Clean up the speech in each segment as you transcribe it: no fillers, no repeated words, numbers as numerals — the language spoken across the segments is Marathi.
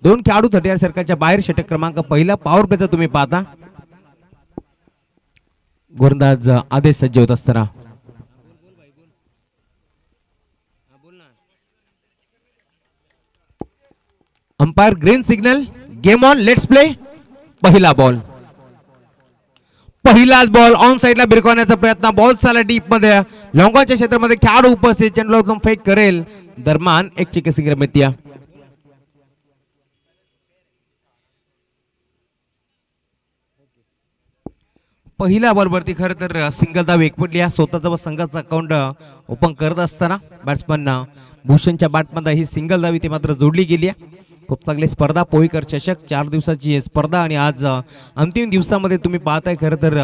दोन खेळाडू 30 सर्कलच्या बाहेर. षटक क्रमांक पहिला पॉवर प्लेचा तुम्ही पाहता. गोलंदाज आदेश सज्ज होत असताना umpire green signal. Game on, let's play. पहिला बॉल, पहिलाच बॉल ऑन साइडला बिरकवण्याचा प्रयत्न. बॉल चालला डीप मध्ये. लॉंगॉनच्या क्षेत्रामध्ये खेळाडू उपस्थित. चेंडूला फेक करेल. दरम्यान एक चिके सिंगर मित्या. पहिल्या बॉलवरती खरं तर सिंगल धाव एकवटली. स्वतःचा व संघाचा अकाउंट ओपन करत असताना बॅट्समन भूषणच्या बॅटमध्ये ही सिंगल धाव इथे मात्र जोडली गेली आहे. खूप चांगली स्पर्धा. पोईकर चषक 4 दिवसाची स्पर्धा आणि आज अंतिम दिवसामध्ये तुम्ही पाहताय खरं तर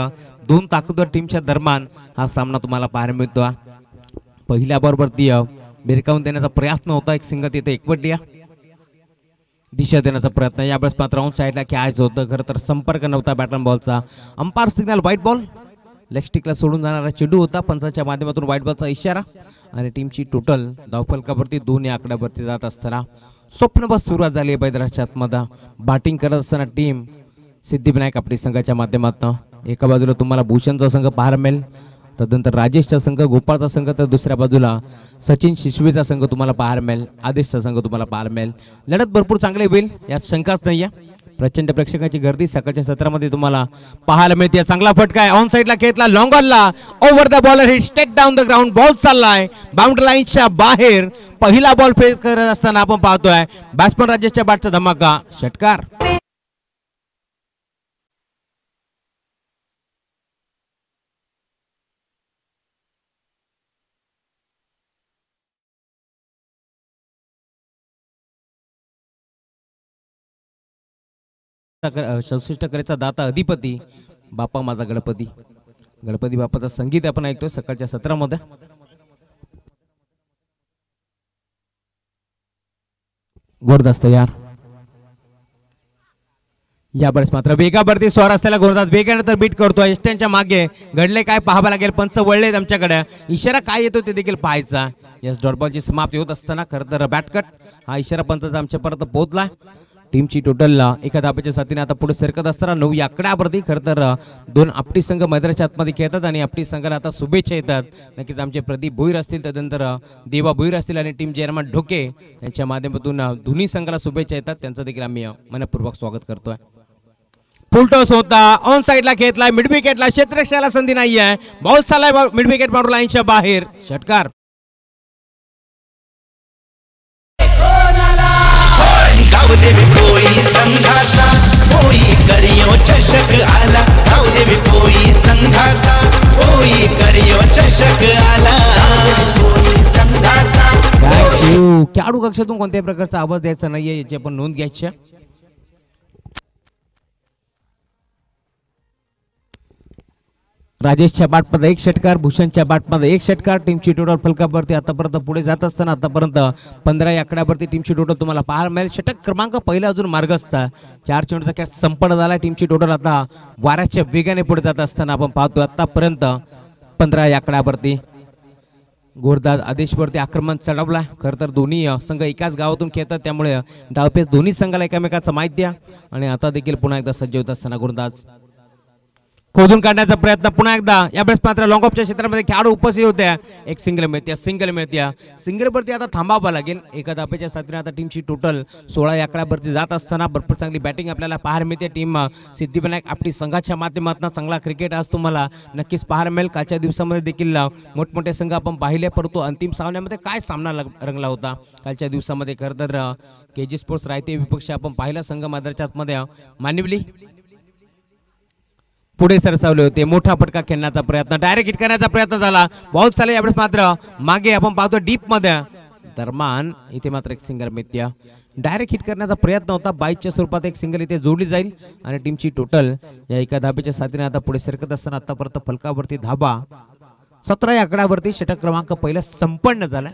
दोन ताकदवर टीमच्या दरम्यान हा सामना तुम्हाला पाहायला मिळतो. पहिल्या बॉलवरती भिरकावून देण्याचा प्रयत्न होता. एक सिंगल तिथे एकवटली. दिशा देण्याचा प्रयत्न. यावेळेस मात्र ऑन साईडला खेळायचं होतं. खरं तर संपर्क नव्हता बॅटन बॉलचा. Umpire signal white ball. Leg स्टिकला सोडून जाणारा चेंडू होता. पंचाच्या माध्यमातून व्हाईट बॉलचा इशारा आणि टीमची टोटल धावफलकावरती 2 या आकड्यावरती जात असताना स्वप्नबद्ध सुरुवात झाली आहे बैदराच्या आतमध्ये. बॅटिंग करत असताना टीम सिद्धिविनायक आपली संघाच्या माध्यमातून एका बाजूला तुम्हाला भूषणचा संघ पाहायला मिळेल. तदनंतर राजेशचा संघ, गोपाळचा संघ, तर दुसऱ्या बाजूला सचिन शिशवेचा संघ तुम्हाला पाहायला मिळेल. आदेशचा संघ तुम्हाला पाहायला मिळेल. लढत भरपूर चांगली होईल यात शंकाच नाही आहे. प्रचंड प्रेक्षकांची गर्दी सकाळच्या सत्रामध्ये तुम्हाला पाहायला मिळते. चांगला फटका आहे. ऑन साइडला खेळला. लॉंग ऑनला over the bowler hit straight down the ground. Ball चाललाय बाउंड्री लाईनच्या बाहेर. पहिला बॉल फेस करत असताना आपण पाहतोय बॅट्समन राजेशच्या बॅटचा धमाका. षटकार. चौसष्ट करेचा दाता अधिपती बाप्पा माझा गणपती. गणपती बाप्पाचं संगीत आपण ऐकतोय सकाळच्या सत्रामध्ये. गोरदास तयार. यावेळेस मात्र वेगावरती स्वार असलेला गोरदास वेगाने तर बीट करतोय. एस्टनच्या मागे घडले काय पाहावं लागेल. पंच वळले आमच्याकडे. इशारा काय येतो ते देखील पाहायचा. यस, डॉट बॉलची समाप्ती होत असताना खरं तर बॅटकट हा इशारा पंचाचा आमच्यापर्यंत पोहोचला. टीमची टोटल एका धाब्याच्या साथीने आता पुढे सरकत असताना 9 या आकड्यावरती. खरं तर दोन आपटी संघ मैदानाच्या आतमध्ये खेळतात आणि आपटी संघाला आता शुभेच्छा येतात. नक्कीच आमचे प्रदीप भोईर असतील, त्यानंतर देवा भोईर असतील आणि टीम चेअरमन ढोके यांच्या माध्यमातून दोन्ही संघाला शुभेच्छा येतात. त्यांचं देखील आम्ही मनपूर्वक स्वागत करतोय. फुल टॉस होता. ऑन साइडला खेळलाय. मिड विकेटला क्षेत्ररक्षणाला संधी नाही आहे. बॉल चाललाय मिड विकेट बाउंड्री लाईनच्या बाहेर. षटकार. गावदेवी पोई संघाचा पोई करियो चषक आला. गावदेवी पोई संघाचा पोई करियो चषक आला. पोई संघाचा. खेळाडू कक्षातून कोणत्याही प्रकारचा आवाज द्यायचा नाहीये याची आपण नोंद घ्यायची. राजेशच्या बॅटमध्ये 1 षटकार, भूषणच्या बॅटमध्ये 1 षटकार. टीमची टोटल फलकावरती आतापर्यंत पुढे जात असताना आतापर्यंत 15 या आकड्यावरती टीमची टोटल तुम्हाला पाहायला मिळेल. षटक क्रमांक पहिला अजून मार्गस्थ. 4 चेंडूचा खेळ संपन्न झाला. टीमची टोटल आता वाऱ्याच्या वेगाने पुढे जात असताना आपण पाहतो आतापर्यंत 15 या आकड्यावरती गोरदास आदेशवरती आक्रमण चढवला. खरं तर दोन्ही संघ एकाच गावातून खेळतात त्यामुळे डावपेच दोन्ही संघाला एकमेकाचा माहिती द्या. आणि आता देखील पुन्हा एकदा सज्ज होत असताना गोरदास खोदून काढण्याचा प्रयत्न पुन्हा एकदा. यावेळेस मात्र लॉंग ऑफच्या क्षेत्रामध्ये खेळाडू उपस्थित होत्या. एक सिंगल मिळत्या. सिंगलवरती आता थांबावं लागेल. एका धाब्याच्या साथीने आता टीमची टोटल 16 या आकड्यावरती जात असताना भरपूर चांगली बॅटिंग आपल्याला पाहायला मिळते. टीम सिद्धिविनायक आपली संघाच्या माध्यमातून चांगला क्रिकेट आज तुम्हाला नक्कीच पाहायला मिळेल. कालच्या दिवसामध्ये देखील मोठमोठे संघ आपण पाहिले, परंतु अंतिम सामन्यामध्ये काय सामना रंगला होता कालच्या दिवसामध्ये. खरं तर केजी स्पोर्ट्स रायते विपक्ष आपण पाहिला संघ मैदानाच्या आतमध्ये मानिवली पुढे सरसावले होते. मोठा फटका खेळण्याचा प्रयत्न, डायरेक्ट हिट करण्याचा प्रयत्न झाला. बॉल चालला यावेळेस मात्र मागे आपण पाहतो डीप मध्ये. दरम्यान इथे मात्र एक सिंगल मिळत्या. डायरेक्ट हिट करण्याचा प्रयत्न होता. 22च्या स्वरूपात एक सिंगल इथे जोडली जाईल आणि टीमची टोटल या एका धाब्याच्या साथीने आता पुढे सरकत असताना आतापर्यंत फलकावरती धाबा 17 या आकड्यावरती. षटक क्रमांक पहिला संपन्न झाला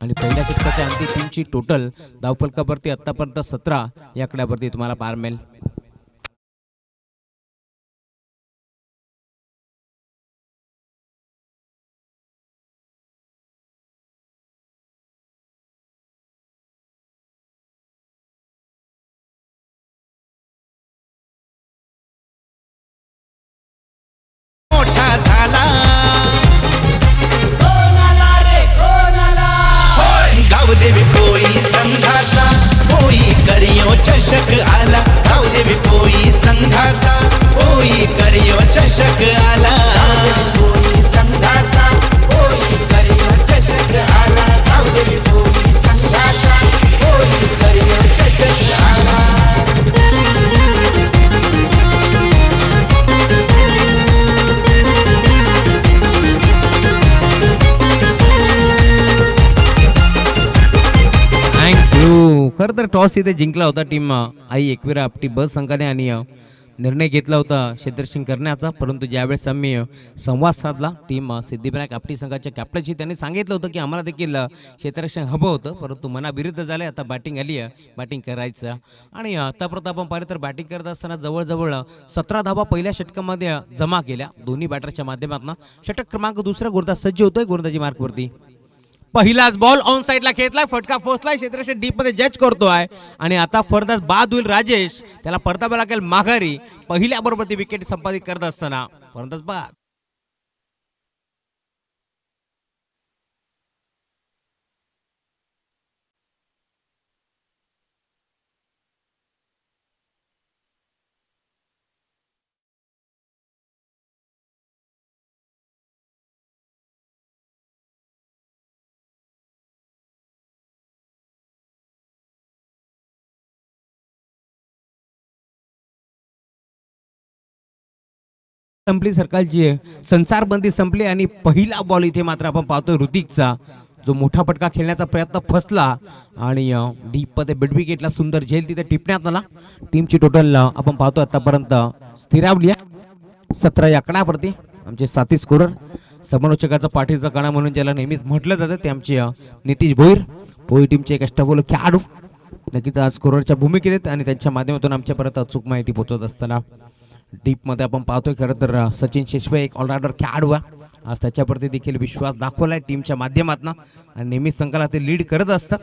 आणि पहिल्या षटकाच्या अंती टीमची टोटल धावफलकावरती आतापर्यंत 17 या आकड्यावरती तुम्हाला पाहायला मिळेल. चषक आला धावदेवी पोई संघाचा पोई करियो चषक आला पोई संघाचा पोई करियो चषक आला धावदेवी पोई संघाचा पोई करियो चषक आला थँक्यू. खरं तर टॉस इथे जिंकला होता टीम आई एकविरा आपटी ब संघाने आणि निर्णय घेतला होता क्षेत्ररक्षण करण्याचा, परंतु ज्यावेळेस आम्ही संवाद साधला टीम सिद्धिविनायक आपटी संघाच्या कॅप्टनशी त्यांनी सांगितलं होतं की आम्हाला देखील क्षेत्ररक्षण हवं होतं, परंतु मनाविरुद्ध झालं. आता बॅटिंग आली आहे, बॅटिंग करायचं आणि आतापर्यंत आपण पाहिलं तर बॅटिंग करत असताना जवळजवळ 17 धावा पहिल्या षटकामध्ये जमा केल्या दोन्ही बॅटरच्या माध्यमातून. षटक क्रमांक दुसरा गोलंदाज सज्ज होतोय गोलंदाजी मार्कवरती. पहिलाच बॉल ऑन साइडला खेळलाय, फटका फोचलाय, क्षेत्ररक्षण डीप मध्ये जज करतोय आणि आता फरदास बाद होईल. राजेश त्याला परतावा लागेल माघारी. पहिल्या बरोबर ती विकेट संपादित करत असताना फरदास बाद. संपली सरकारची संसारबंदी संपली आणि पहिला बॉल इथे मात्र आपण पाहतोय ऋतिकचा जो मोठा फटका खेळण्याचा प्रयत्न फसला आणि डीप मध्ये मिड विकेटला सुंदर झेल तिथे टिपण्यात आला. टीमची टोटल आपण पाहतो आतापर्यंत स्थिरावली 17 या आकड्यावरती. आमचे साथी स्कोरर समालोचकाचा पाठीचा कणा म्हणून ज्याला नेहमीच म्हटलं जातं ते आमचे नितीश भोईर पोई टीमचे एक अष्टबोल खेळाडू नक्कीच आज स्कोररच्या भूमिकेत आहेत आणि त्यांच्या माध्यमातून आमच्यापर्यंत अचूक माहिती पोहोचवत असताना डीप मध्ये आपण पाहतोय. खरं तर सचिन शेषवे एक ऑलराऊंडर खेळाडू आज त्याच्यावरती देखील विश्वास दाखवलाय टीमच्या माध्यमातून आणि नेहमीच संघाला ते लीड करत असतात.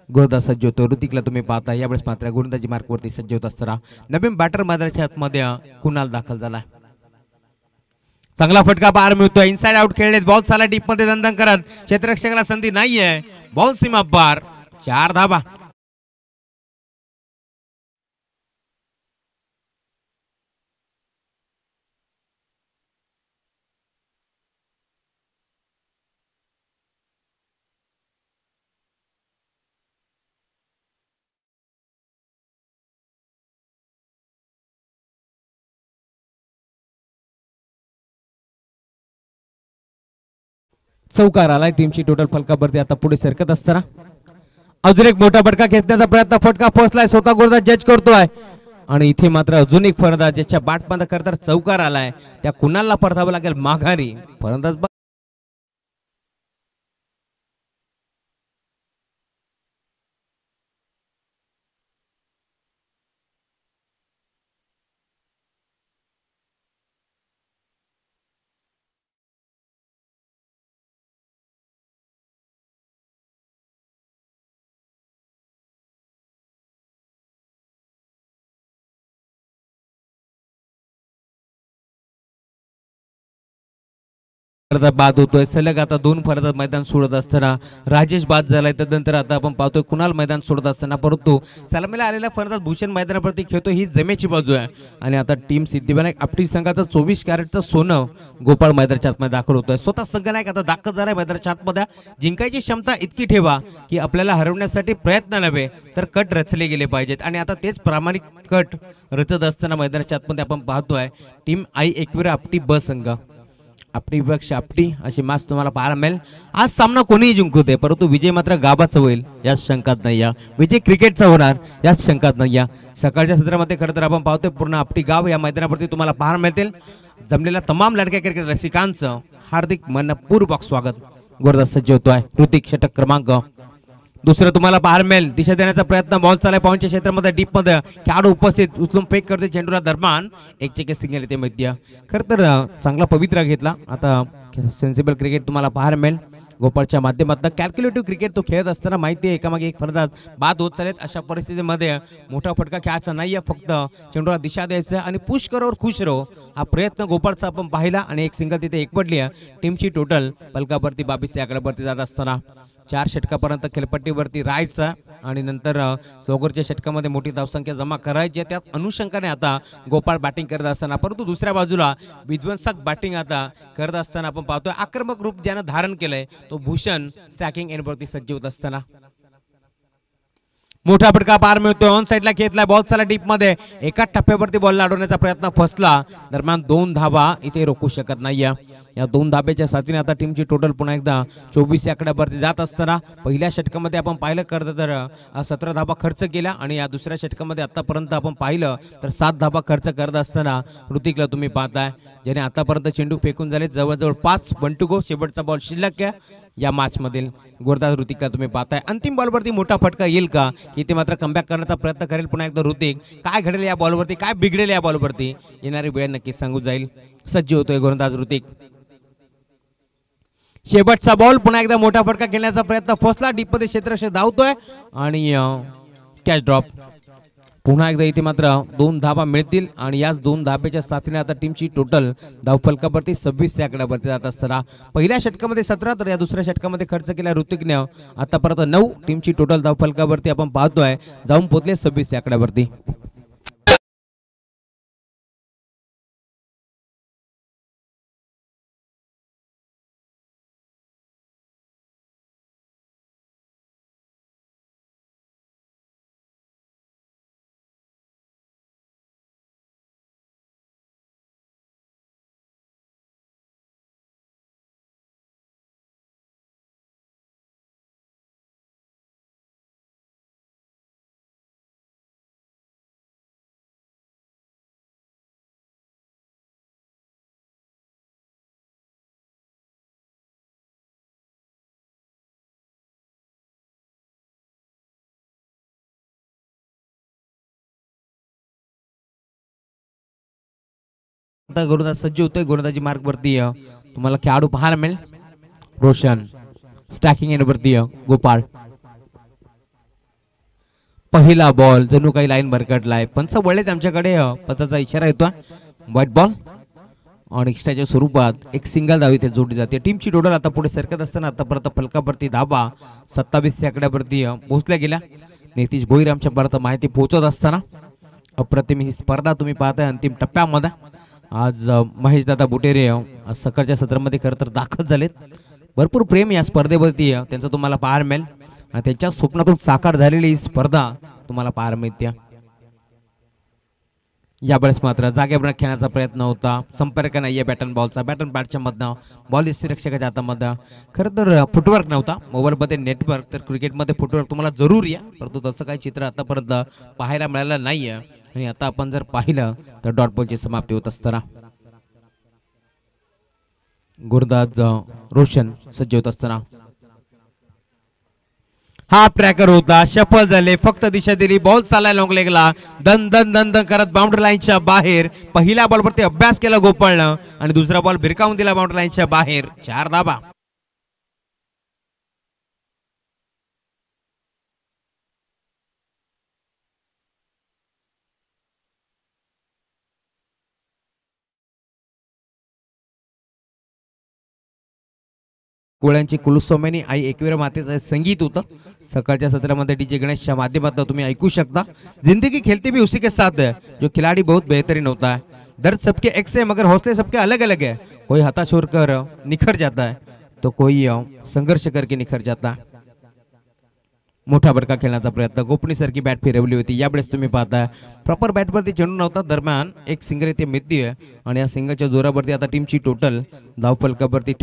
गोलंदाज सज्ज होतो ऋतिकला तुम्ही पाहता. यावेळेस मात्र गोलंदाजी मार्कवरती सज्ज होत असताना नवीन बॅटर मैदानाच्या आतमध्ये कुणाल दाखल झालाय. चांगला फटका पाहायला मिळतोय. इनसाइड आउट खेळले, बॉल चाला डीप मध्ये दंदन करत, क्षेत्ररक्षकाला संधी नाहीये. बॉल सीमा पार, 4 धावा. चौकार आलाय. टीमची टोटल फलकावरती आता पुढे सरकत असताना अजून एक मोठा फटका खेचण्याचा प्रयत्न, फटका पोहोचलाय, स्वतः गोलंदाज जज करतोय आणि इथे मात्र अजून एक फलंदाज ज्याच्या बॅट बंद करता चौकार आलाय त्या कुणालला परतावं लागेल माघारी. फलंदाज बाद होतोय. सलग आता 2 फलंदाज मैदान सोडत असताना राजेश बाद झालाय. त्यानंतर आता आपण पाहतोय कुणाल मैदान सोडत असताना, परंतु सलामीला आलेला फलंदाज भूषण मैदानावरती खेळतो ही जमेची बाजू आहे आणि आता टीम सिद्धिविनायक आपटी संघाचा 24 कॅरेटचं सोनं गोपाळ मैदानाच्या आतमध्ये दाखल होतोय. स्वतः संघनायक आता दाखल झालाय मैदानाच्या आतमध्ये. जिंकायची क्षमता इतकी ठेवा की आपल्याला हरवण्यासाठी प्रयत्न नव्हे तर कट रचले गेले पाहिजेत आणि आता तेच प्रामाणिक कट रचत असताना मैदानाच्या आतमध्ये आपण पाहतोय टीम आई एकविरा आपटी ब संघ. आपटी विपक्ष आपटी अशी मॅच तुम्हाला पाहायला मिळेल. आज सामना कोणीही जिंकू दे, परंतु विजय मात्र गावाचा होईल यात शंकाच नाही. या विजय क्रिकेटचा होणार यात शंकाच नाही. या सकाळच्या सत्रामध्ये खरं तर आपण पाहतोय पूर्ण आपटी गाव या मैदानावरती तुम्हाला पाहायला मिळतील. जमलेल्या तमाम लढक्या क्रिकेट रसिकांचं हार्दिक मनपूर्वक स्वागत. गोलंदाज सज्ज होतोय ऋतिक. षटक क्रमांक दुसरं तुम्हाला पाहायला मिळेल. दिशा देण्याचा प्रयत्न, बॉल चालाय पॉईंटच्या क्षेत्रामध्ये डीप मध्ये, खेळाडू उपस्थित, उचलून फेक करते चेंडूला दरम्यान एक चेके सिग्नल येते मध्य. खरं तर चांगला पवित्रा घेतला. आता सेन्सिबल क्रिकेट तुम्हाला पाहायला मिळेल गोपाळच्या माध्यमातून. कॅल्क्युलेटिव्ह क्रिकेट तो खेळत असताना माहिती आहे एकामागे एक फलंदाज बाद होत चालेल. अशा परिस्थितीमध्ये मोठा फटका खेळायचा नाहीये, फक्त चेंडूला दिशा द्यायचं आणि पुश करोवर खुश रहो हा प्रयत्न गोपाळचा आपण पाहिला आणि एक सिंगल तिथे एक पडली आहे. टीमची टोटल पलकावरती 22 आकड्यावरती जात असताना 4 षटकापर्यंत खेळपट्टीवरती राहायचं आणि नंतर स्लोगरच्या षटकामध्ये मोठी धावसंख्या जमा करायची. त्याच अनुषंगाने आता गोपाळ बॅटिंग करत असताना, परंतु दुसऱ्या बाजूला विध्वंसक बॅटिंग आता करत असताना आपण पाहतोय आक्रमक रूप ज्यानं धारण केलंय तो भूषण स्टॅकिंग एंडवरती सज्ज होत असताना. मोठा फटका पार मिळतोय. ऑन साइडला घेतलाय बॉल, चला डीप मध्ये एका टप्प्यावरती बॉल अडवण्याचा प्रयत्न फसला. दरम्यान 2 धावा इथे रोखू शकत नाहीये. या 2 धाब्याच्या साथीने आता टीमची टोटल पुन्हा एकदा 24 या आकड्यावरती जात असताना पहिल्या षटकामध्ये आपण पाहिलं करत तर 17 धाबा खर्च केल्या आणि या दुसऱ्या षटकामध्ये आतापर्यंत आपण पाहिलं तर 7 धाबा खर्च करत असताना ऋतिकला तुम्ही पाहताय ज्याने आतापर्यंत चेंडू फेकून झाले जवळजवळ 5 1 to go. शेवटचा बॉल शिल्लक आहे या मॅच मधील. गोरदास ऋतिकला तुम्ही पाहताय अंतिम बॉलवरती मोठा फटका येईल का, इथे मात्र कमबॅक करण्याचा प्रयत्न करेल पुन्हा एकदा ऋतिक. काय घडेल या बॉलवरती, काय बिघडेल या बॉलवरती, येणारी वेळ नक्कीच सांगून जाईल. सज्ज होतोय गोलंदाज ऋतिक. शेवटचा बॉल, पुन्हा एकदा मोठा फटका खेळण्याचा प्रयत्न फसला. डीप मध्ये क्षेत्ररक्षक धावतोय आणि कॅच ड्रॉप. पुन्हा एकदा इथे मात्र 2 धाबा मिळतील आणि याच 2 धाब्याच्या साथीने आता टीमची टोटल धावफलकावरती 26 या आकड्यावरती जात असताना पहिल्या षटकामध्ये 17 तर या दुसऱ्या षटकामध्ये खर्च केला ऋतिकने आतापर्यंत 9. टीमची टोटल धावफलकावरती आपण पाहतोय जाऊन पोहोचले 26 या आकड्यावरती. आता गोलंदाज सज्ज होतोय. गोलंदाजी मार्ग वरती तुम्हाला खेळाडू पाहायला मिळेल. रोशन स्टॅकिंग एंडवरती गोपाळ. पहिला बॉल जणू काही लाईन भरकटलाय. पंच वळलेत आमच्याकडे, पंचाचा इशारा येतोय व्हाईट बॉल आणि एक्स्ट्राच्या स्वरूपात एक सिंगल धाव इथे जोडली जाते. टीमची टोटल आता पुढे सरकत असताना आतापर्यंत फलकावरती धाबा 27 या आकड्यावरती पोहोचल्या गेल्या. नितीश भोईर आमच्या परत माहिती पोहोचत असताना अप्रतिम ही स्पर्धा तुम्ही पाहताय अंतिम टप्प्यामध्ये. आज महेश दादा बुटेरे आज सकाळच्या सत्रामध्ये खरं तर दाखल झालेत. भरपूर प्रेम या स्पर्धेवरती त्यांचं तुम्हाला पाहायला मिळेल आणि त्यांच्या स्वप्नातून साकार झालेली ही स्पर्धा तुम्हाला पाहायला मिळते. यावेळेस मात्र जागेवर खेळण्याचा प्रयत्न होता, संपर्क नाहीये बॅटन बॉलचा. बॅटन बॅटच्या मधनं बॉल रक्षकाच्या हातामधनं. खरं तर फुटवर्क नव्हता मोबाईलमध्ये नेटवर्क, तर क्रिकेटमध्ये फुटवर्क तुम्हाला जरूरी आहे, परंतु तसं काही चित्र आतापर्यंत पाहायला मिळालं नाहीये. आणि आता आपण जर पाहिलं तर डॉट बॉलची समाप्ती होत असताना गोलंदाज रोशन सज्ज होत असताना हा ट्रॅकर होता, सफल झाले. फक्त दिशा दिली, बॉल चालायला लॉंग लेगला दन दन दन दन करत बाउंड्री लाईनच्या बाहेर. पहिल्या बॉलवरती अभ्यास केला गोपाळनं आणि दुसरा बॉल भिरकावून दिला बाउंड्री लाईनच्या बाहेर. 4 धाबा. कोळ्यांची कुलस्वामिनी आई एकवीर मातेचं संगीत होतं. सकाळच्या सत्रामध्ये डीजे गणेशच्या माध्यमातून तुम्ही ऐकू शकता. जिंदगी खेलती भी उसी के साथ है, जो खिलाड़ी बहुत बेहतरीन होता है. दर्द सबके एक से मगर हौसले सबके अलग अलग है. कोई हताश होकर निखर जाता है तो कोई संघर्ष करके निखर जाता है. मोठा फटका खेळण्याचा प्रयत्न, गोपनीसारखी बॅट फिरवली होती. यावेळेस तुम्ही पाहताय प्रॉपर बॅटवरती चेंडू नव्हता. दरम्यान एक सिंगल इथे मिळतीये आणि या सिंगलच्या जोरावरती आता टीमची टोटल धाव फलकावरती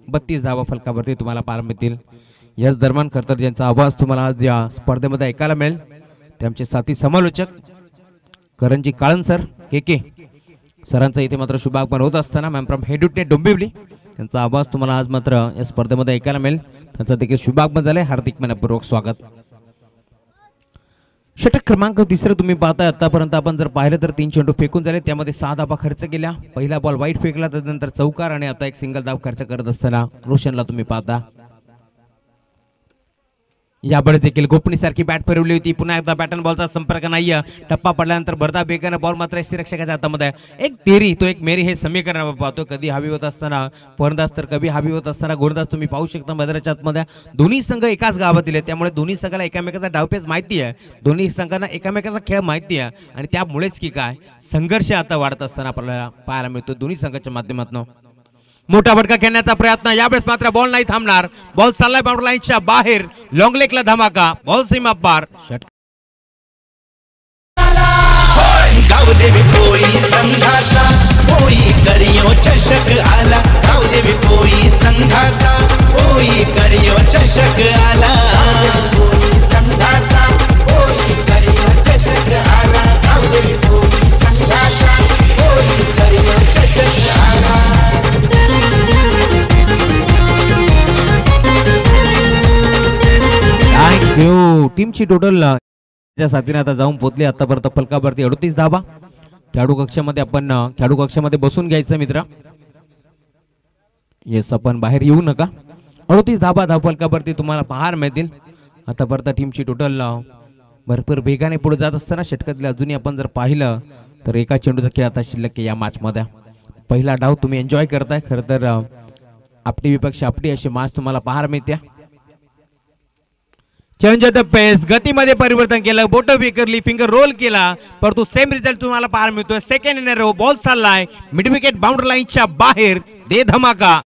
32 धावा फलकावरती तुम्हाला पाहायला मिळतील. याच दरम्यान खरं तर ज्यांचा आवाज तुम्हाला आज या स्पर्धेमध्ये ऐकायला मिळेल ते आमचे साथी समालोचक करंजी काळन सर के सरांचा इथे मात्र शुभागमन होत असताना मॅम फ्रॉम हेडुटने डोंबिवली त्यांचा आवाज तुम्हाला आज मात्र या स्पर्धेमध्ये ऐकायला मिळेल. त्यांचा देखील शुभागमन झाले. हार्दिक मनपूर्वक स्वागत. षटक क्रमांक 3 तुम्ही पाहताय. आतापर्यंत आपण जर पाहिलं तर 3 चेंडू फेकून झाले, त्यामध्ये 6 धाबा खर्च केल्या. पहिला बॉल वाईट फेकला, त्यानंतर चौकार आणि आता एक सिंगल धाव खर्च करत असताना रोशनला तुम्ही पाहता. यावेळेस देखील गोपनीसारखी बॅट फिरवली होती. पुन्हा एकदा बॅट आणि बॉलचा संपर्क नाहीये. टप्पा पडल्यानंतर भरता बेगानं बॉल मात्र रक्षकाच्या हातामध्ये. एक तेरी तो एक मेरी हे समीकरण आपण पाहतो. कधी हवी होत असताना फलंदाज तर कधी हवी होत असताना गोलंदाज तुम्ही पाहू शकता मैदानाच्या आतमध्ये. दोन्ही संघ एकाच गावातील आहेत, त्यामुळे दोन्ही संघाला एकमेकाचा डावपेच माहिती आहे. दोन्ही संघांना एकमेकाचा खेळ माहिती आहे आणि त्यामुळेच की काय संघर्ष आता वाढत असताना आपल्याला पाहायला मिळतो दोन्ही संघाच्या माध्यमातून. मोठा फटका खेळण्याचा प्रयत्न. यावेळेस मात्र बॉल नाही थांबणार. बॉल चाललाय बाउंड्री लाईनच्या बाहेर. लॉंग लेगला धमाका. बॉल सीमा पार. गावदेवी पोई संघाचा पोई करियो चषक आला. गावदेवी पोई संघाचा पोई करियो चषक आला. पोई संघाचा पोई करियो चषक आला. गावदेवी पोई संघाचा पोई करियो चषक आला. थँक्यू. टीमची टोटल साथीने आता जाऊन पोहोचली. आतापर्यंत फलकावरती 38 धावा. खेळाडू कक्षामध्ये आपण खेळाडू कक्षामध्ये बसून घ्यायचं मित्र. येस आपण बाहेर येऊ नका. 38 धावा धावफलकावरती तुम्हाला पाहायला मिळतील. आतापर्यंत टीमची टोटल भरपूर वेगाने पुढे जात असताना षटकातले अजूनही आपण जर पाहिलं तर एका चेंडूचा खेळ आता शिल्लक या मॅच मध्ये. पहिला डाव तुम्ही एन्जॉय करताय. खरं तर आपटी विपक्ष आपटी अशी मॅच तुम्हाला पाहायला मिळते. चेंज ऑफ द पेस. गतीमध्ये परिवर्तन केलं. बोट विकरली. फिंगर रोल केला. परंतु सेम रिझल्ट तुम्हाला पाहायला मिळतोय. Second in row. बॉल चाललाय मिड विकेट बाउंड्री लाईनच्या बाहेर. दे धमाका.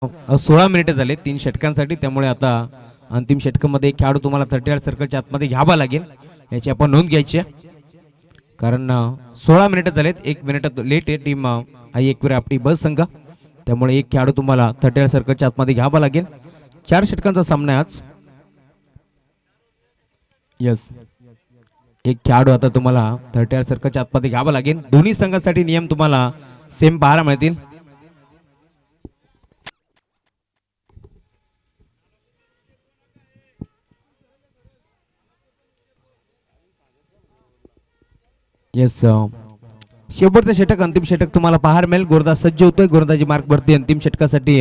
अ, 16 मिनिटे झाले 3 षटकांसाठी. त्यामुळे आता अंतिम षटकामध्ये खेळाडू तुम्हाला 38 सर्कलच्या आतमध्ये घ्यावा लागेल. याची आपण नोंद घ्यायची आहे. कारण 16 मिनिटे झालेत. 1 मिनिट लेट आहे टीम आई एकवीर आपटी बस संघ. त्यामुळे एक खेळाडू तुम्हाला 38 सर्कलच्या आतमध्ये घ्यावा लागेल. 4 षटकांचा सामना आहे आज. यस एक खेळाडू आता तुम्हाला 38 सर्कलच्या आतमध्ये घ्यावा लागेल. दोन्ही संघासाठी नियम तुम्हाला सेम पाहायला मिळतील. येस शेवटचं षटक अंतिम षटक तुम्हाला पाहायला मिळेल. गोरदा सज्ज होतोय. गोरदाची मार्क भरती अंतिम षटकासाठी.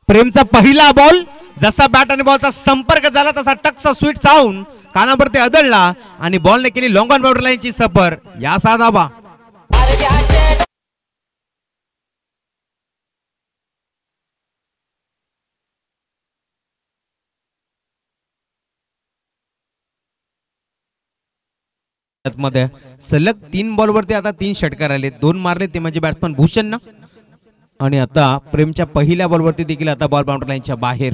प्रेमचा पहिला बॉल. जसा बॅट आणि बॉलचा संपर्क झाला तसा टकचा स्वीट साऊंड कानावरती आदळला आणि बॉलने केली लॉंग ऑन बाउंड्री लाईनची सफर. या 6 धावा. मध्ये सलग 3 बॉलवरती आता 3 षटकार आले. 2 मारले ते म्हणजे बॅट्समन भूषण आणि आता प्रेमच्या पहिल्या बॉलवरती देखील आता बॉल बाउंड्री लाईनच्या बाहेर.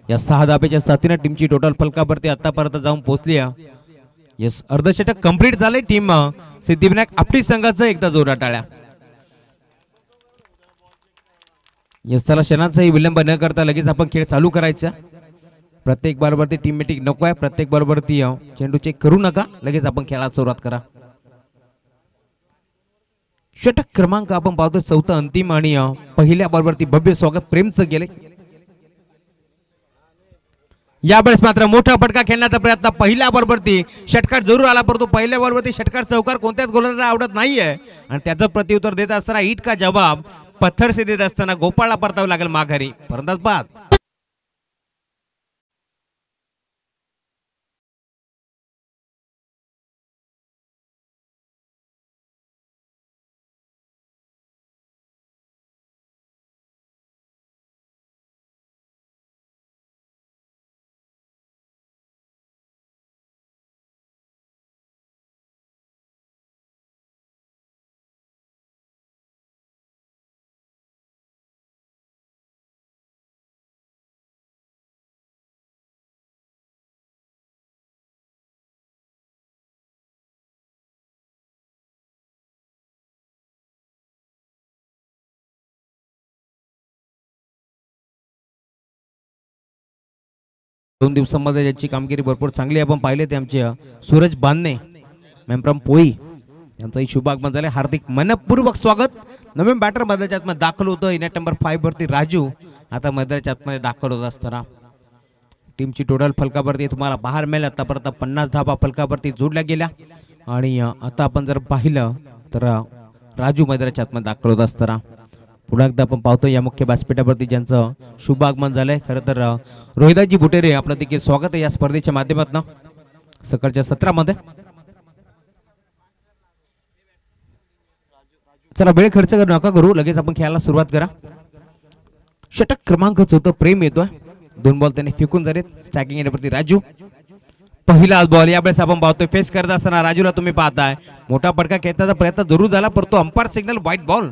या 6 धाब्याच्या साथीने टीमची टोटल फलकावरती आतापर्यंत जाऊन पोहोचली. येस अर्धषटक कंप्लीट झाले. टीम सिद्धिविनायक आपटी संघाचं एकदा जोरात टाळ्या. येस चला क्षणाचाही विलंब न करता लगेच आपण खेळ चालू करायचा. प्रत्येक बॉलवरती टीम मीटिंग नको आहे. प्रत्येक बॉलवरती चेंडू चेक करू नका. लगेच आपण खेळाला सुरुवात करा. षटक क्रमांक आपण पाहतो 4था अंतिम आणि पहिल्या बॉलवरती भव्य स्वागत प्रेमचं गेले. यावेळेस मात्र मोठा फटका खेळण्याचा प्रयत्न. पहिल्या बॉलवरती षटकार जरूर आला, परंतु पहिल्या बॉलवरती षटकार चौकार कोणत्याच गोलंदाजाला आवडत नाहीये आणि त्याचं प्रत्युत्तर देत असताना ईट का जवाब पत्थर से देत असताना गोपाळला परतावं लागेल माघारी. फलंदाज बाद. 2 दिवसांमध्ये ज्याची कामगिरी भरपूर चांगली आपण पाहिले ते आमचे सूरज बांधणे मेम्प्रम पोई यांचाही शुभ आगमन झाले. हार्दिक मनपूर्वक स्वागत. नवीन बॅटर मैदानाच्या आतमध्ये दाखल होतं. इनेट नंबर 5 वरती राजू आता मैदानाच्या आतमध्ये दाखल होत असताना टीमची टोटल फलकावरती तुम्हाला पाहायला मिळेल. आतापर्यंत 50 धाबा फलकावरती जोडल्या गेल्या आणि आता आपण जर पाहिलं तर राजू मैदानाच्या आतमध्ये दाखल होत असताना पुन्हा एकदा आपण पाहतो या मुख्य व्यासपीठावरती ज्यांचं शुभ आगमन झालंय. खरं तर रोहिदाजी बुटेरे आपलं देखील स्वागत आहे या स्पर्धेच्या माध्यमातून सकाळच्या सत्रामध्ये. चला वेळ खर्च करू नका करू, लगेच आपण खेळायला सुरुवात करा. षटक क्रमांक 14 प्रेम येतोय. 2 बॉल त्याने फेकून झालेत. स्ट्रायकिंग येण्यावरती राजू पहिला बॉल यावेळेस आपण पाहतोय फेस करत असताना राजूला तुम्ही पाहताय मोठा फटका खेळण्याचा प्रयत्न जरूर झाला परंतु अंपायर सिग्नल व्हाईट बॉल.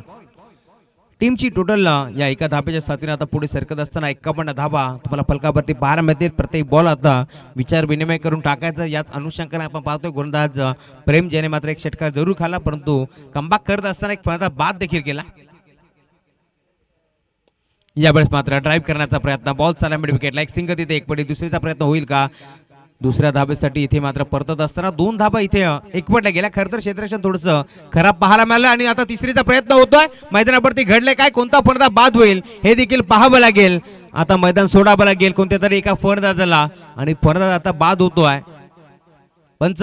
टीमची टोटल या एका धाब्याच्या साथीने आता पुढे सरकत असताना 51 धाबा तुम्हाला फलकावरती पाहायला मिळतील. प्रत्येक बॉल आता विचार विनिमय करून टाकायचं याच अनुषंगाने आपण पाहतोय गोलंदाज प्रेम ज्याने मात्र एक षटकार जरूर खाला परंतु कमबॅक करत असताना एक फलंदाज बाद देखील केला. यावेळेस मात्र ड्राईव्ह करण्याचा प्रयत्न बॉल चालला मिड विकेटला एक सिंगल तिथे एक पडी दुसरीचा प्रयत्न होईल का. दुसऱ्या धाब्यासाठी इथे मात्र परतत असताना 2 धाबा इथे एकवटल्या गेल्या. खरं तर क्षेत्ररक्षण थोडंसं खराब पाहायला मिळालं आणि आता तिसरीचा प्रयत्न होतोय. मैदानावरती घडले काय कोणता फलंदाज बाद होईल हे देखील पाहावं लागेल. आता मैदान सोडावं लागेल कोणत्या तरी एका फलंदाजाला आणि फलंदाज आता बाद होतोय. पंच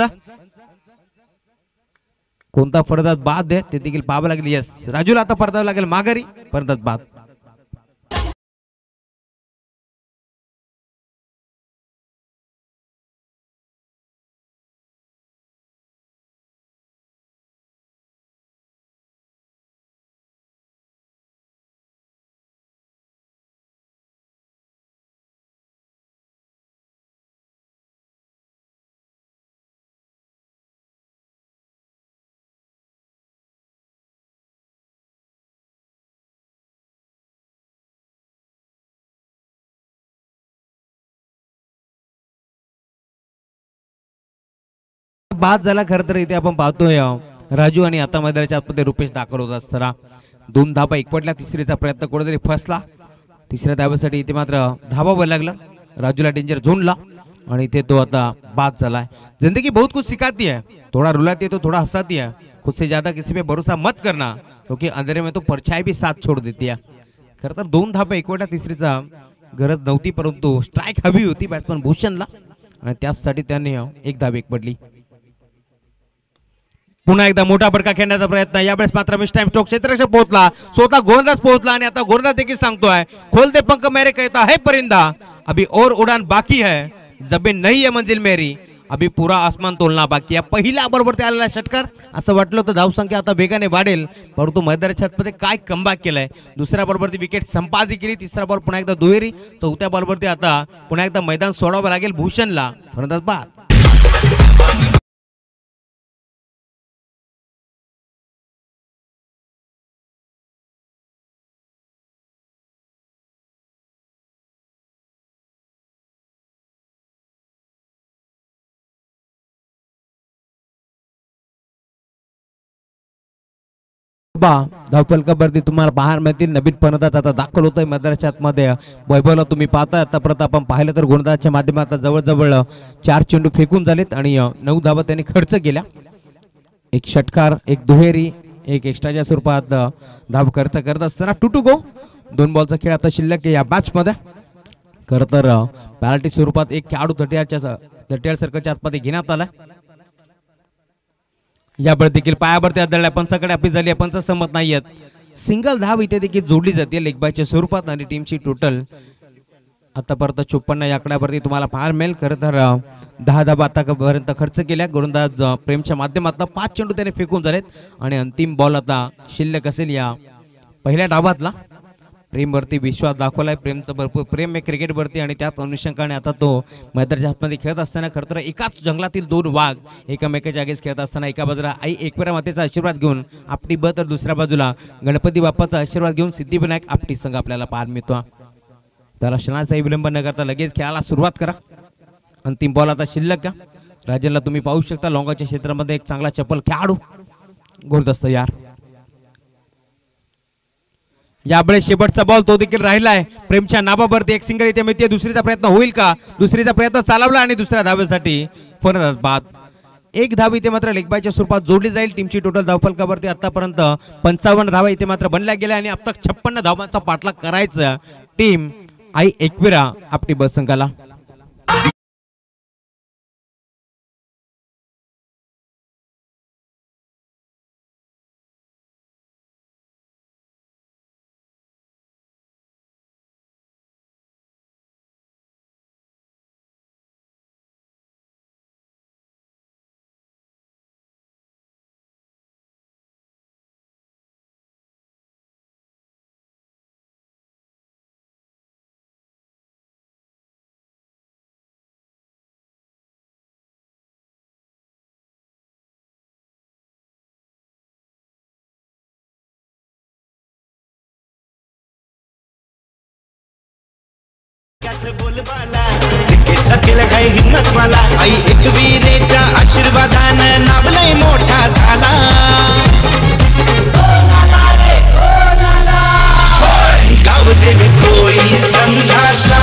कोणता फलंदाज बाद आहे ते देखील पाहावं लागेल. यस राजूला आता परतावं लागेल माघारी. फलंदाज बाद. बाद झाला. खरं तर इथे आपण पाहतोय राजू आणि आता मैदानाच्या आतमध्ये रुपेश दाखल होत असताना 2 धाबा एकवटल्या. तिसरीचा प्रयत्न कुठेतरी फसला. तिसऱ्या धाब्यासाठी इथे मात्र धावावं लागलं. राजूला डेंजर झोनला आणि इथे तो आता बाद झालाय. जिंदगी बहुत कुछ सिखाती है, थोड़ा रुलाती है तो थोड़ा हंसाती है, खुद से ज्यादा किसी पे भरोसा मत करना क्योंकि अंधेरे में तो परछाई भी साथ छोड़ देती है. खरं तर 2 धाबा एकवटल्या. तिसरीचा गरज नव्हती परंतु स्ट्राईक हवी होती बॅट्समन भूषणला आणि त्यासाठी त्याने एक धाब एकवटली. पुन्हा एकदा मोठा फटका खेळण्याचा प्रयत्न. यावेळेस मात्र मिस टाइम स्ट्रोक क्षेत्ररक्षक पोहोचला. स्वतः गोलंदाज पोहोचला आणि आता गोलंदाज देखील सांगतोय खोलते पंख मेरे कहता है परिंदा अभी और उड़ान बाकी है, जमीन नहीं है मंजिल मेरी, अभी पूरा आसमान तोलना बाकी आहे. पहिल्या बरोबर आलेला षटकार. असं वाटलं होतं धावसंख्या आता वेगाने वाढेल परंतु मैदानाच्या छतमध्ये काय कमबॅक केलाय. दुसऱ्या बॉलवरती विकेट संपादित केली. तिसरा बॉल पुन्हा एकदा दुहेरी. चौथ्या बॉलवरती आता पुन्हा एकदा मैदान सोडावं लागेल भूषणला. फलंदाज बाद. धावफलकावरती तुम्हाला पाहायला मिळतील. नवीन फलंदाज आता दाखल होतोय मैदानाच्या आतमध्ये. वैभवला तुम्ही पाहताय. आतापर्यंत आपण पाहिलं तर गोलंदाजाच्या माध्यमातून जवळजवळ 4 चेंडू फेकून झालेत आणि 9 धावा त्यांनी खर्च केल्या. एक षटकार एक दुहेरी एक एक्स्ट्राच्या स्वरूपात धाव खर्च करत असताना 2 to go. 2 बॉलचा खेळ आता शिल्लक या मॅच मध्ये. खरं तर पॅनल्टी स्वरूपात एक खेळाडू 38 सर्कलच्या आतमध्ये घेण्यात आला. यावर देखील पायावरती आदळल्या. पंचाकडे अपील झाली. पंच सहमत नाहीयेत. सिंगल धाव इथे देखील जोडली जाते लेग बायच्या स्वरूपात आणि टीमची टोटल आतापर्यंत 54 या आकड्यावरती तुम्हाला पाहायला मिळेल. खरं तर 10 धाबा आतापर्यंत खर्च केल्या. गोलंदाज प्रेमच्या माध्यमातून 5 चेंडू त्याने फेकून झालेत आणि अंतिम बॉल आता शिल्लक असेल या पहिल्या डावातला. प्रेमवरती विश्वास दाखवलाय. प्रेमचं भरपूर प्रेम आहे क्रिकेटवरती आणि त्याच अनुषंगाने आता तो मैदानाच्या आतमध्ये खेळत असताना खरं तर एकाच जंगलातील 2 वाघ एकामेकाच्या जागेस खेळत असताना एका बाजूला आई एकविरा मातेचा आशीर्वाद घेऊन आपटी ब तर दुसऱ्या बाजूला गणपती बाप्पाचा आशीर्वाद घेऊन सिद्धिविनायक आपटी संघ आपल्याला पाहायला मिळतो. त्याला क्षणाचाही विलंब न करता लगेच खेळायला सुरुवात करा. अंतिम बॉल आता शिल्लक का. राजनला तुम्ही पाहू शकता लॉंगाच्या क्षेत्रामध्ये एक चांगला चप्पल खेळाडू गोलदस्त यार. यावेळेस शेवटचा बॉल तो देखील राहिलाय. प्रेमच्या नाबावरती एक सिंगल इथे मिळते. दुसरीचा प्रयत्न होईल का? दुसरीचा प्रयत्न चालवला आणि दुसऱ्या धावेसाठी फलंदाज बाद. एक धाव इथे मात्र लेगबायच्या स्वरूपात जोडली जाईल. टीमची टोटल धावफलकावरती आतापर्यंत 55 धावा इथे मात्र बनल्या गेल्या आणि अब तक 56 धावांचा पाठलाग करायचा टीम आई एकविरा आपटी ब संघाला. बोलबाला क्रिकेटचा काही हिम्मत मला आई एकविरेच्या आशीर्वादानं नावलय मोठा झाला. गाव देवी कोई संघाचा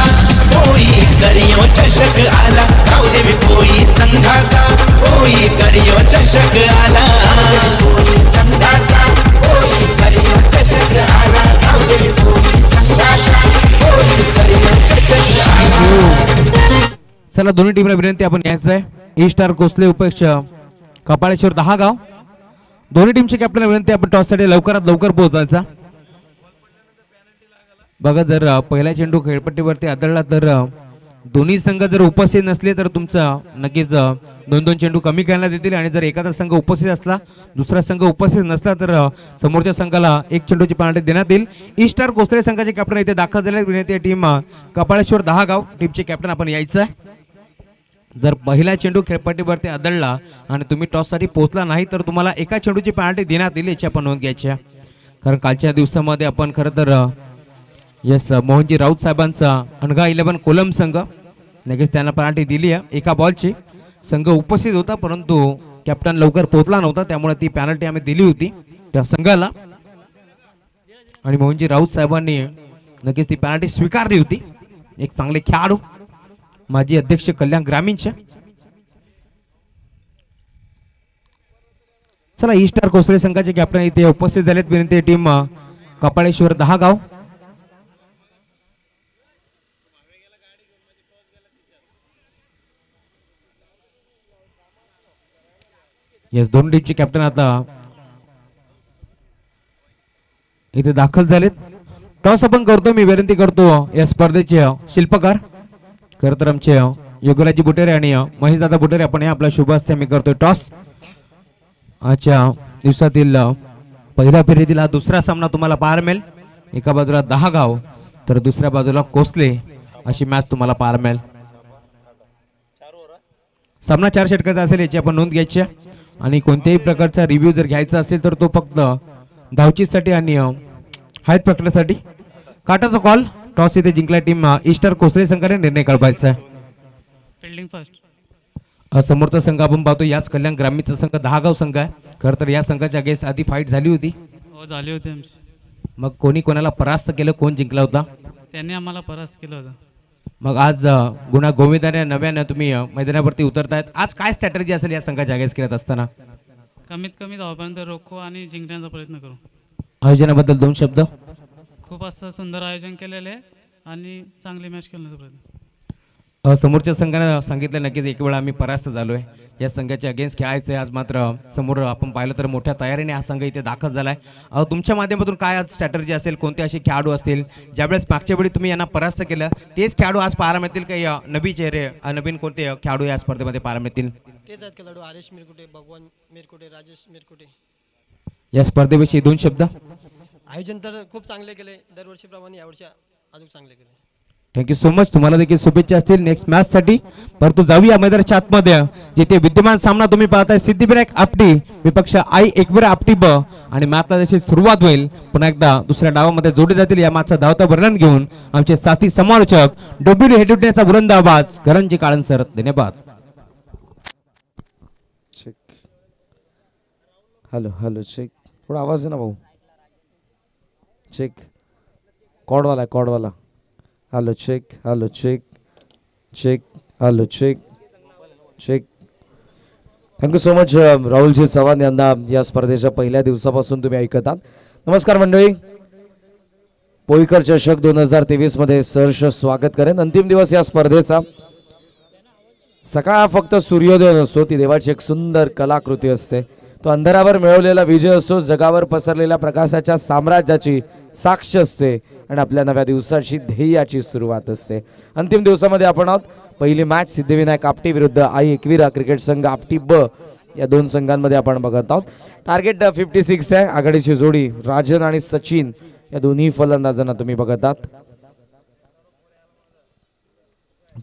कोई करियो चषक आला. गाव देवी कोई संघाचा कोई करियो चषक आला. संघाचा कोई करियो चषक आला. गाव देवी कोई संघाचा कोई करियो चषक आला. चला दोन्ही टीमला विनंती आपण यायचं आहे. ई स्टार कोसले उपेक्ष कपाळेश्वर 10 गाव. दोन्ही टीमचे कॅप्टन विनंती आपण टॉस साठी लवकरात लवकर पोहोचायचा. बघा जर पहिला चेंडू खेळपट्टीवरती आदळला तर दोन्ही संघ जर उपस्थित नसले तर तुमचा नक्कीच 2-2 चेंडू कमी करण्यात येतील आणि जर एखादा संघ उपस्थित असला दुसरा संघ उपस्थित नसला तर समोरच्या संघाला एक चेंडूची पेनल्टी देण्यात येईल. ई स्टार कोसले संघाचे कॅप्टन इथे दाखल झाले. विनंती टीम कपाळेश्वर 10 गाव टीमचे कॅप्टन आपण यायचं आहे. जर पहिला चेंडू खेळपट्टीवरती आदळला आणि तुम्ही टॉससाठी पोहोचला नाही तर तुम्हाला एका चेंडूची पेनल्टी देण्यात येईल याची आपण नोंद घ्यायची आहे. कारण कालच्या दिवसामध्ये आपण खरं तर यस मोहनजी राऊत साहेबांचा अनगा 11 कोलम संघ लगेच त्यांना पेनल्टी दिली आहे. एका बॉलची संघ उपस्थित होता परंतु कॅप्टन लवकर पोहोचला नव्हता त्यामुळे ती पेनल्टी आम्ही दिली होती त्या संघाला आणि मोहनजी राऊत साहेबांनी नक्कीच ती पेनल्टी स्वीकारली होती. एक चांगले खेळाडू माजी अध्यक्ष कल्याण ग्रामीणचे. चला ई स्टार कोसळे संघाचे कॅप्टन इथे उपस्थित झालेत. विनंती टीम कपाळेश्वर 10 गाव. यस दोन टीमचे कॅप्टन आता इथे दाखल झालेत. टॉस आपण करतो. मी विनंती करतो या स्पर्धेचे शिल्पकार खरं तर आमचे योगराजी बुटेरे आणि महेशदादा बुटेरे आपण आपला शुभ हस्ते मी करतोय टॉस. आजच्या दिवसातील पहिल्या फेरीतील हा दुसरा सामना तुम्हाला पाहायला मिळेल. एका बाजूला 10 गाव तर दुसऱ्या बाजूला कोसले अशी मॅच तुम्हाला पाहायला मिळेल. सामना 4 षटकाचा असेल याची आपण नोंद घ्यायची आणि कोणत्याही प्रकारचा रिव्ह्यू जर घ्यायचा असेल तर तो फक्त धावचीसाठी आणि हाईट फॅक्टरसाठी. काटाचा कॉल. टॉस इथे जिंकला टीम ईस्टर कोसळे संघाने निर्णय कळवायचा आहे. Fielding first. समोरचा संघ आपण पाहतो याच कल्याण ग्रामीणचा संघ 10 गाव संघ आहे. खरं तर या संघाच्या अगेन्स्ट आधी फाईट झाली होती. हो झाली होती आमची. मग कोणी कोणाला परास्त केलं कोण जिंकला होता? त्यांनी आम्हाला परास्त केलं होतं. मग आज गुणा गोविंदाने नव्यानं तुम्ही मैदानावरती उतरतायत. आज काय स्ट्रॅटेजी असेल या संघाच्या अगेन्स्ट खेळत असताना? कमीत कमी धावापर्यंत रोखू आणि जिंकण्याचा प्रयत्न करू. आयोजनाबद्दल 2 शब्द. खूप असं सुंदर आयोजन केलेलं आहे आणि चांगली मॅच खेळण्याचा प्रयत्न. समोरच्या संघाने सांगितलं नक्कीच एक वेळा आम्ही परास्त झालोय. या संघाच्या अगेन्स्ट खेळायचं आहे. आज मात्र समोर आपण पाहिलं तर मोठ्या तयारीने हा संघ इथे दाखल झालाय. तुमच्या माध्यमातून काय आज स्ट्रॅटर्जी असेल? कोणते असे खेळाडू असतील ज्यावेळेस मागच्या वेळी तुम्ही यांना परास्त केलं तेच खेळाडू आज पाहायला मिळतील काही नवी चेहरे नवीन कोणते खेळाडू या स्पर्धेमध्ये पाहायला मिळतील? तेच आहेत खेळाडू. हरेश मिरकुटे, भगवान मिरकुटे, राजेश मिरकुटे. या स्पर्धेविषयी 2 शब्द. आयोजन तर खूप चांगले केले दरवर्षीप्रमाणे यावर्षी अजून चांगले केले. Thank you so much. तुम्हाला देखील शुभेच्छा असतील नेक्स्ट मॅच साठी. परंतु जाऊया मैदानाच्या आतमध्ये जिथे विद्यमान सामना तुम्ही पाहताय सिद्धिविनायक आपटी विपक्ष आई एकविरा आपटी ब आणि मॅचला जशी सुरुवात होईल पुन्हा एकदा दुसऱ्या डावामध्ये जोडले जातील. या मॅचचा धावता वर्णन घेऊन आमचे साथी समालोचक डब्ल्यू हेडुटण्याचा बुलंद आवाज करंजी काळन सर. धन्यवाद. चेक. Hello hello check. थोडा आवाज आहे ना भाऊ. चेक. कॉडवाला hello check check hello check thank you so much राहुलजी चव्हाण यांना या स्पर्धेच्या पहिल्या दिवसापासून तुम्ही ऐकत आहात. नमस्कार मंडळी, पोईकर चषक 2023 मध्ये सहर्ष स्वागत करेन. अंतिम दिवस या स्पर्धेचा. सकाळ हा फक्त सूर्योदय नसतो, ती देवाची एक सुंदर कलाकृती असते. तो अंधारावर मिळवलेला विजय असतो, जगावर पसरलेल्या प्रकाशाच्या साम्राज्याची साक्ष असते आणि आपल्या नव्या दिवसाची ध्येयाची सुरुवात असते. अंतिम दिवसामध्ये आपण आहोत. पहिली मॅच सिद्धिविनायक आपटी विरुद्ध आई एकविरा क्रिकेट संघ आपटी ब या दोन संघांमध्ये आपण बघत आहोत. टार्गेट 56 आहे. आघाडीची जोडी राजन आणि सचिन या दोन्ही फलंदाजांना तुम्ही बघत आहात.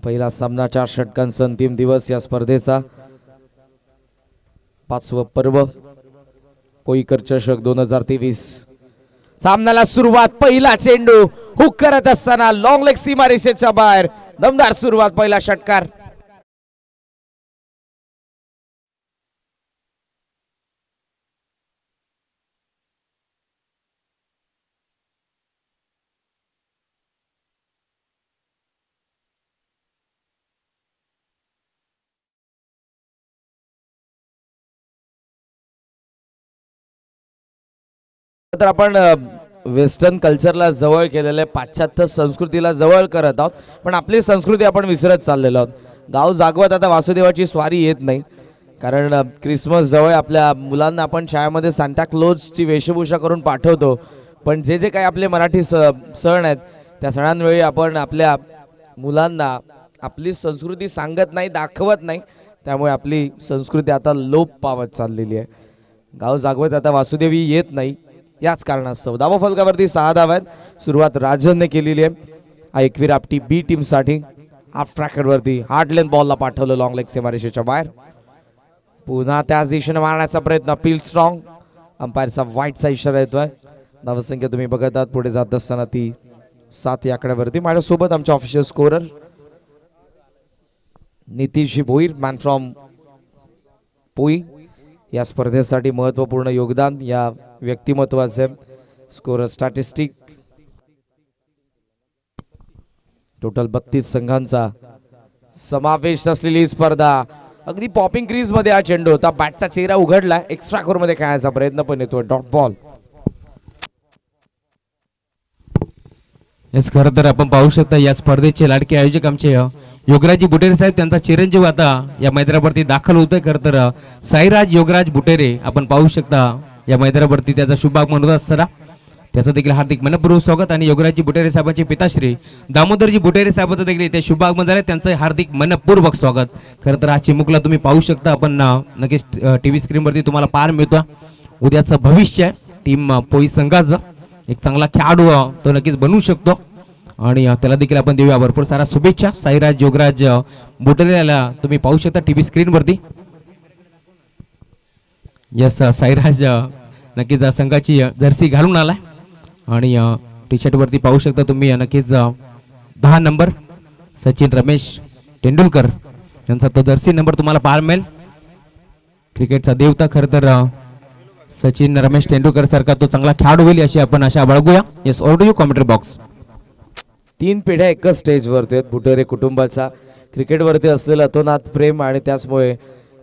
पहिला सामना 4 षटकांचा अंतिम दिवस या स्पर्धेचा. 5वं पर्व पोईकर चषक 2023. सामन्याला सुरुवात. पहिला चेंडू हुक करत असताना लॉंग लेग सीमारेषेच्या बाहेर. दमदार सुरुवात पहिला षटकार. तर आपण वेस्टर्न कल्चरला जवळ केलेले, पाश्चात्य संस्कृतीला जवळ करत आहोत, पण आपली संस्कृती आपण विसरत चाललेलो आहोत. गाव जागवत आता वासुदेवाची स्वारी येत नाही, कारण क्रिसमस जवळ. आपल्या मुलांना आपण शाळेमध्ये सांता क्लोजची वेशभूषा करून पाठवतो, पण जे जे काही आपले मराठी सण आहेत त्या सणांवेळी आपण आपल्या मुलांना आपली संस्कृती सांगत नाही, दाखवत नाही. त्यामुळे आपली संस्कृती आता लोप पावत चाललेली आहे. गाव जागवत आता वासुदेवी येत नाही. याच कारणास्तव धावा फलकावरती 6 धावा आहेत. सुरुवात राजनने केलेली आहे. एकवीर आपटी बी टीम साठी. हाफ ट्रॅकरवरती हार्ड लेंथ बॉलला पाठवलं लॉंग लेग सीमारेषेच्या बाहेर. पुन्हा त्याच दिशेने मारण्याचा प्रयत्न. Peel strong. अंपायरचा व्हाईटचा इशारा येतोय. धावसंख्या तुम्ही बघत आहात पुढे जात असताना ती 7 या आकड्यावरती. माझ्यासोबत आमचे ऑफिशियल स्कोरर नितीशजी भोईर, मॅन फ्रॉम पोई. या स्पर्धेसाठी महत्त्वपूर्ण योगदान या व्यक्तिमत्वाचे. स्कोर स्टॅटिस्टिक टोटल 32 संघांचा समावेश असलेली स्पर्धा. अगदी पॉपिंग क्रीज मध्ये हा चेंडू होता. बॅटचा चेहरा उघडला. एक्स्ट्रा कोर मध्ये खेळायचा प्रयत्न पण येतो. Dot ball. येस, खरं तर आपण पाहू शकता या स्पर्धेचे लाडके आयोजक आमचे योगराजी बुटेरे साहेब, त्यांचा चिरंजीव आता या मैदानावरती दाखल होतोय. खरं तर साईराज योगराज बुटेरे आपण पाहू शकता या मैदानावरती त्याचा शुभागमन होत असताना त्याचं देखील हार्दिक मनपूर्वक स्वागत. आणि योगराजी बुटेरे साहेबांचे पिताश्री दामोदरजी बुटेरे साहेबांचं देखील इथे शुभागमन झाले, त्यांचं हार्दिक मनपूर्वक स्वागत. खरं तर हा चिमुकला तुम्ही पाहू शकता. आपण नक्कीच टीव्ही स्क्रीनवरती तुम्हाला पाहायला मिळतो. उद्याचं भविष्य आहे टीम पोई संघाचं. एक चांगला खेळाडू तो नक्कीच बनवू शकतो आणि त्याला देखील आपण देऊया भरपूर सारा शुभेच्छा. साईराज योगराज बुटेरे याला तुम्ही पाहू शकता टीव्ही स्क्रीनवरती. यस, साईराज नक्कीच संघाची जर्सी घालून आलाय आणि टी शर्ट वरती पाहू शकता तुम्ही नक्कीच 10 नंबर सचिन रमेश तेंडुलकर यांचा तो जर्सी नंबर तुम्हाला पाहायला मिळेल. क्रिकेटचा देवता खरं तर सचिन रमेश तेंडुलकर सारखा तो चांगला खेळाडू होईल अशी आपण आशा बाळगूया. Yes, order you commentary box. 3 पिढ्या एकच स्टेजवरती आहेत. बुटेरे कुटुंबाचा क्रिकेटवरती असलेलं अतोनात प्रेम आणि त्याचमुळे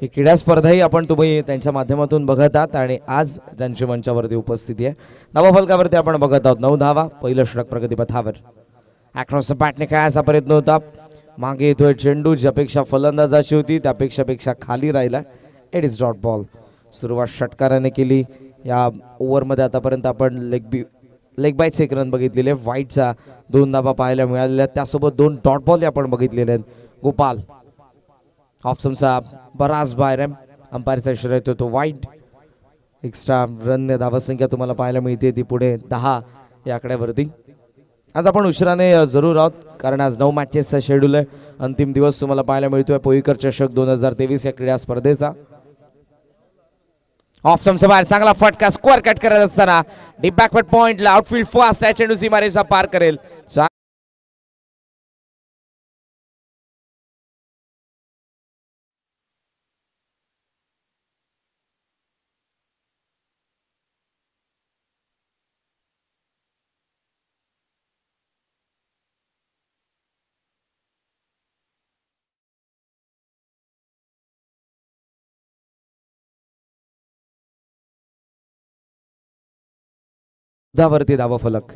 ही क्रीडा स्पर्धाही आपण तुम्ही त्यांच्या माध्यमातून बघत आहात आणि आज ज्यांची मंचावरती उपस्थिती आहे. धावा फलकावरती आपण बघत आहोत 9 धावा. पहिलं षटक प्रगतीपथावर. अक्रॉस द बॅटने खेळायचा प्रयत्न होता. मागे येतोय चेंडू, ज्यापेक्षा फलंदाजाची होती त्यापेक्षा खाली राहिला. It is dot ball. सुरुवात षटकाराने केली. या ओव्हरमध्ये आतापर्यंत आपण लेग बायचे 1 रन बघितलेले. व्हाईटचा 2 धावा पाहायला मिळालेल्या, त्यासोबत 2 डॉट बॉल आपण बघितलेले आहेत. गोपाल ऑप्शनचा बराच बाहेर आहे. अंपायरचा इशारा येतो तो वाईट. एक्स्ट्रा रन धावसंख्या तुम्हाला पाहायला मिळते ती पुढे 10 या आकड्यावरती. आज आपण उशिराने जरूर आहोत कारण आज 9 मॅचेसचा शेड्यूल आहे. अंतिम दिवस तुम्हाला पाहायला मिळतोय पोईकर चषक 2023 या क्रीडा स्पर्धेचा. ऑप्शनच्या बाहेर चांगला फटका. स्कोअर कट करत असताना डीप बॅकवर्ड पॉइंटला आउटफील्ड फास्ट आहे. चेंडू सीमारेषा पार करेल. धावरती धावफलक.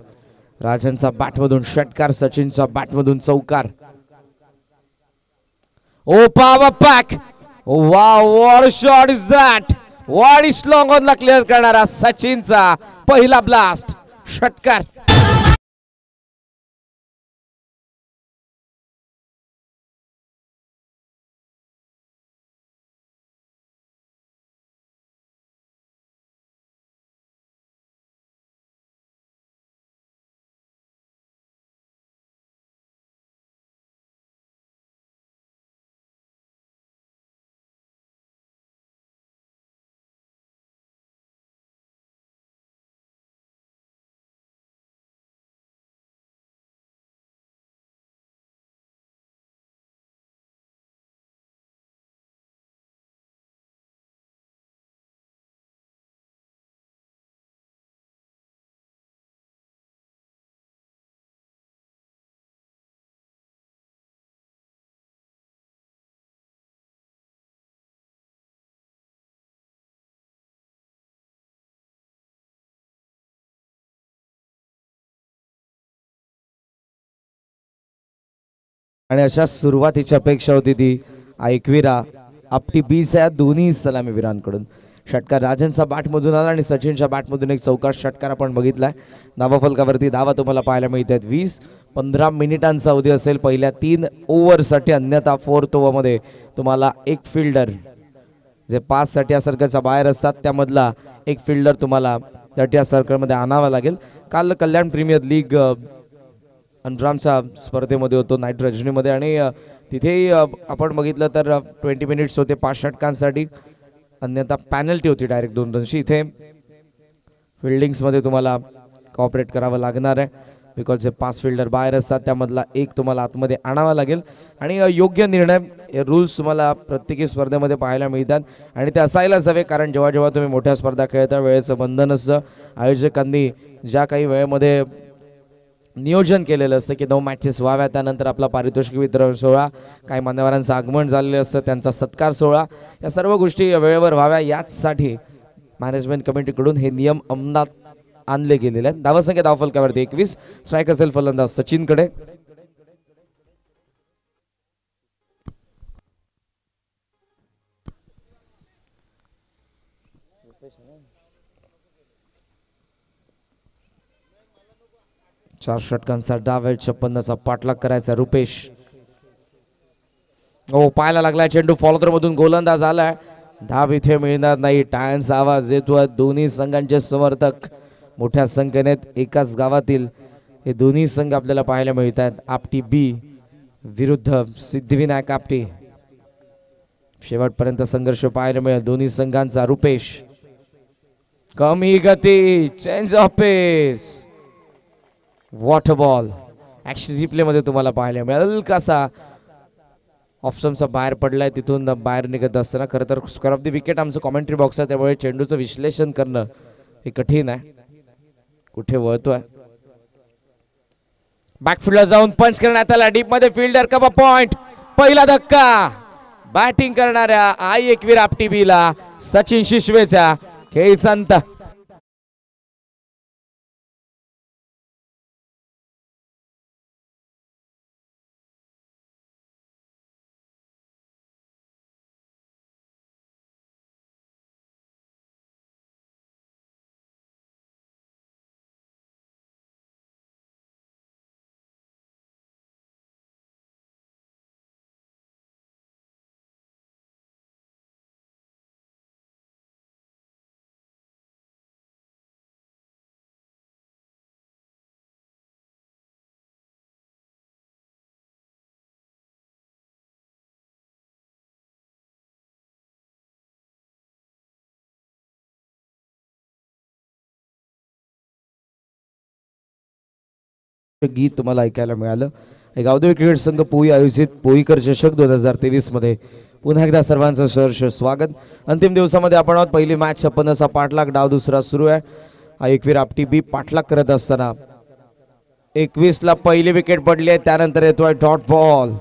राजनचा बॅटमधून षटकार, सचिनचा बॅटमधून चौकार. Oh power pack. Wow, what shot is that. What is long on ला क्लिअर करणारा सचिनचा पहिला ब्लास्ट, षटकार. आणि अशा सुरुवातीची अपेक्षा होती ती एकविरा आपटी बीच्या दोन्ही सलामीवीरांकडून. षटकार राजनचा बॅटमधून आला आणि सचिनच्या बॅटमधून एक चौकार षटकार आपण बघितलाय. धावफलकावरती धावा तुम्हाला पाहायला मिळत आहेत. 20-15 मिनिटांचा अवधी असेल पहिल्या 3 ओव्हरसाठी. अन्यथा 4th ओव्हरमध्ये तुम्हाला एक फिल्डर, जे 5 साठी या सर्कलच्या बाहेर असतात त्यामधला एक फिल्डर तुम्हाला 30 या सर्कलमध्ये आणावा लागेल. काल कल्याण प्रीमियर लीग अंतरामच्या स्पर्धेमध्ये होतो नाईट रजनीमध्ये, आणि तिथेही आपण बघितलं तर 20 मिनिट्स होते 5 षटकांसाठी. अन्यथा पॅनल्टी होती डायरेक्ट 2 रनची. इथे फिल्डिंग्समध्ये तुम्हाला कॉपरेट करावं लागणार आहे, बिकॉज जे 5 फिल्डर बाहेर असतात त्यामधला एक तुम्हाला आतमध्ये आणावा लागेल. आणि योग्य निर्णय, रूल्स तुम्हाला प्रत्येकी स्पर्धेमध्ये पाहायला मिळतात आणि ते असायलाच हवे, कारण जेव्हा जेव्हा तुम्ही मोठ्या स्पर्धा खेळता वेळेचं बंधन असतं. आयोजकांनी ज्या काही वेळेमध्ये नियोजन केलेलं असतं की 9 मॅचेस व्हाव्या, त्यानंतर आपला पारितोषिक वितरण सोहळा, काही मान्यवरांचं आगमन झालेलं असतं, त्यांचा सत्कार सोहळा, या सर्व गोष्टी वेळेवर व्हाव्या याचसाठी मॅनेजमेंट कमिटीकडून हे नियम अंमलात आणले गेलेले आहेत. धावसंख्या धावफलकावरती 21. स्ट्राईक असेल फलंदाज सचिनकडे. चार षटकांचा डाव आहे. 56चा पाठलाग करायचा रुपेश. हो, पाहायला लागलाय चेंडू फॉलोथ्रो मधून गोलंदाज आलाय. धाव इथे मिळणार नाही. टाळ्यांचा आवाज येतोय. दोन्ही संघांचे समर्थक मोठ्या संख्येने एकाच गावातील हे दोन्ही संघ आपल्याला पाहायला मिळतात. आपटी बी विरुद्ध सिद्धिविनायक आपटी. शेवटपर्यंत संघर्ष पाहायला मिळेल दोन्ही संघांचा. रुपेश, कमी गती, change of pace, water ball. Action replay मध्ये तुम्हाला पाहायला मिळेल कसा ऑप्शनचा बाहेर पडलाय, तिथून बाहेर निघत असताना. खरं तर स्क्वेअर ऑफ द विकेट आमचं कॉमेंट्री बॉक्स आहे, त्यामुळे चेंडूचं विश्लेषण करणं हे कठीण आहे. कुठे वळतोय, बॅकफिल्डला जाऊन पंच करण्यात आला. डीप मध्ये फिल्डर कप पॉइंट. पहिला धक्का बॅटिंग करणाऱ्या एकवीर आपटी बीला सचिन शिशवेचा. खेळीचा अंत. गीत तुम्हाला ऐकायला मिळालं. गावदेवी क्रिकेट संघ पोई आयोजित पोईकर चषक 2023 मध्ये पुन्हा एकदा सर्वांचं सहर्ष स्वागत. अंतिम दिवसामध्ये आपण आहोत. पहिली मॅच 56चा पाठलाग, डाव दुसरा सुरू आहे. एकवीर आपटी बी पाठलाग करत असताना 21ला पहिली विकेट पडली आहे. त्यानंतर येतोय डॉट बॉल.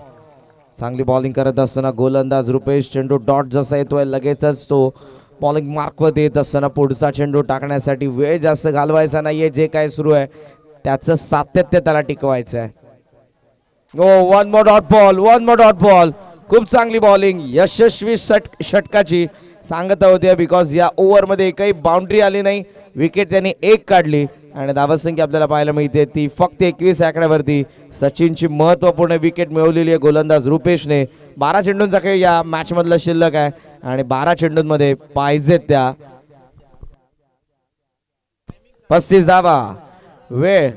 चांगली बॉलिंग करत असताना गोलंदाज रुपेश. चेंडू डॉट जसा येतोय लगेचच तो बॉलिंग मार्कवर येत असताना पुढचा चेंडू टाकण्यासाठी वेळ जास्त घालवायचा नाहीये. जे काय सुरू आहे त्याचं सातत्य त्याला टिकवायचं आहे. One more dot ball, one more dot ball. खूप चांगली बॉलिंग, यशस्वी षटकाची सांगत होते, बिकॉज या ओव्हरमध्ये एकही बाउंड्री आली नाही. विकेट त्यांनी एक काढली आणि धावसंख्या आपल्याला पाहायला मिळते ती फक्त 21 आकड्यावरती. सचिनची महत्त्वपूर्ण विकेट मिळवलेली आहे गोलंदाज रुपेशने. 12 चेंडूंचा खेळ या मॅच मधला शिल्लक आहे आणि 12 चेंडूंमध्ये पाहिजेत त्या 35 धावा. वेळ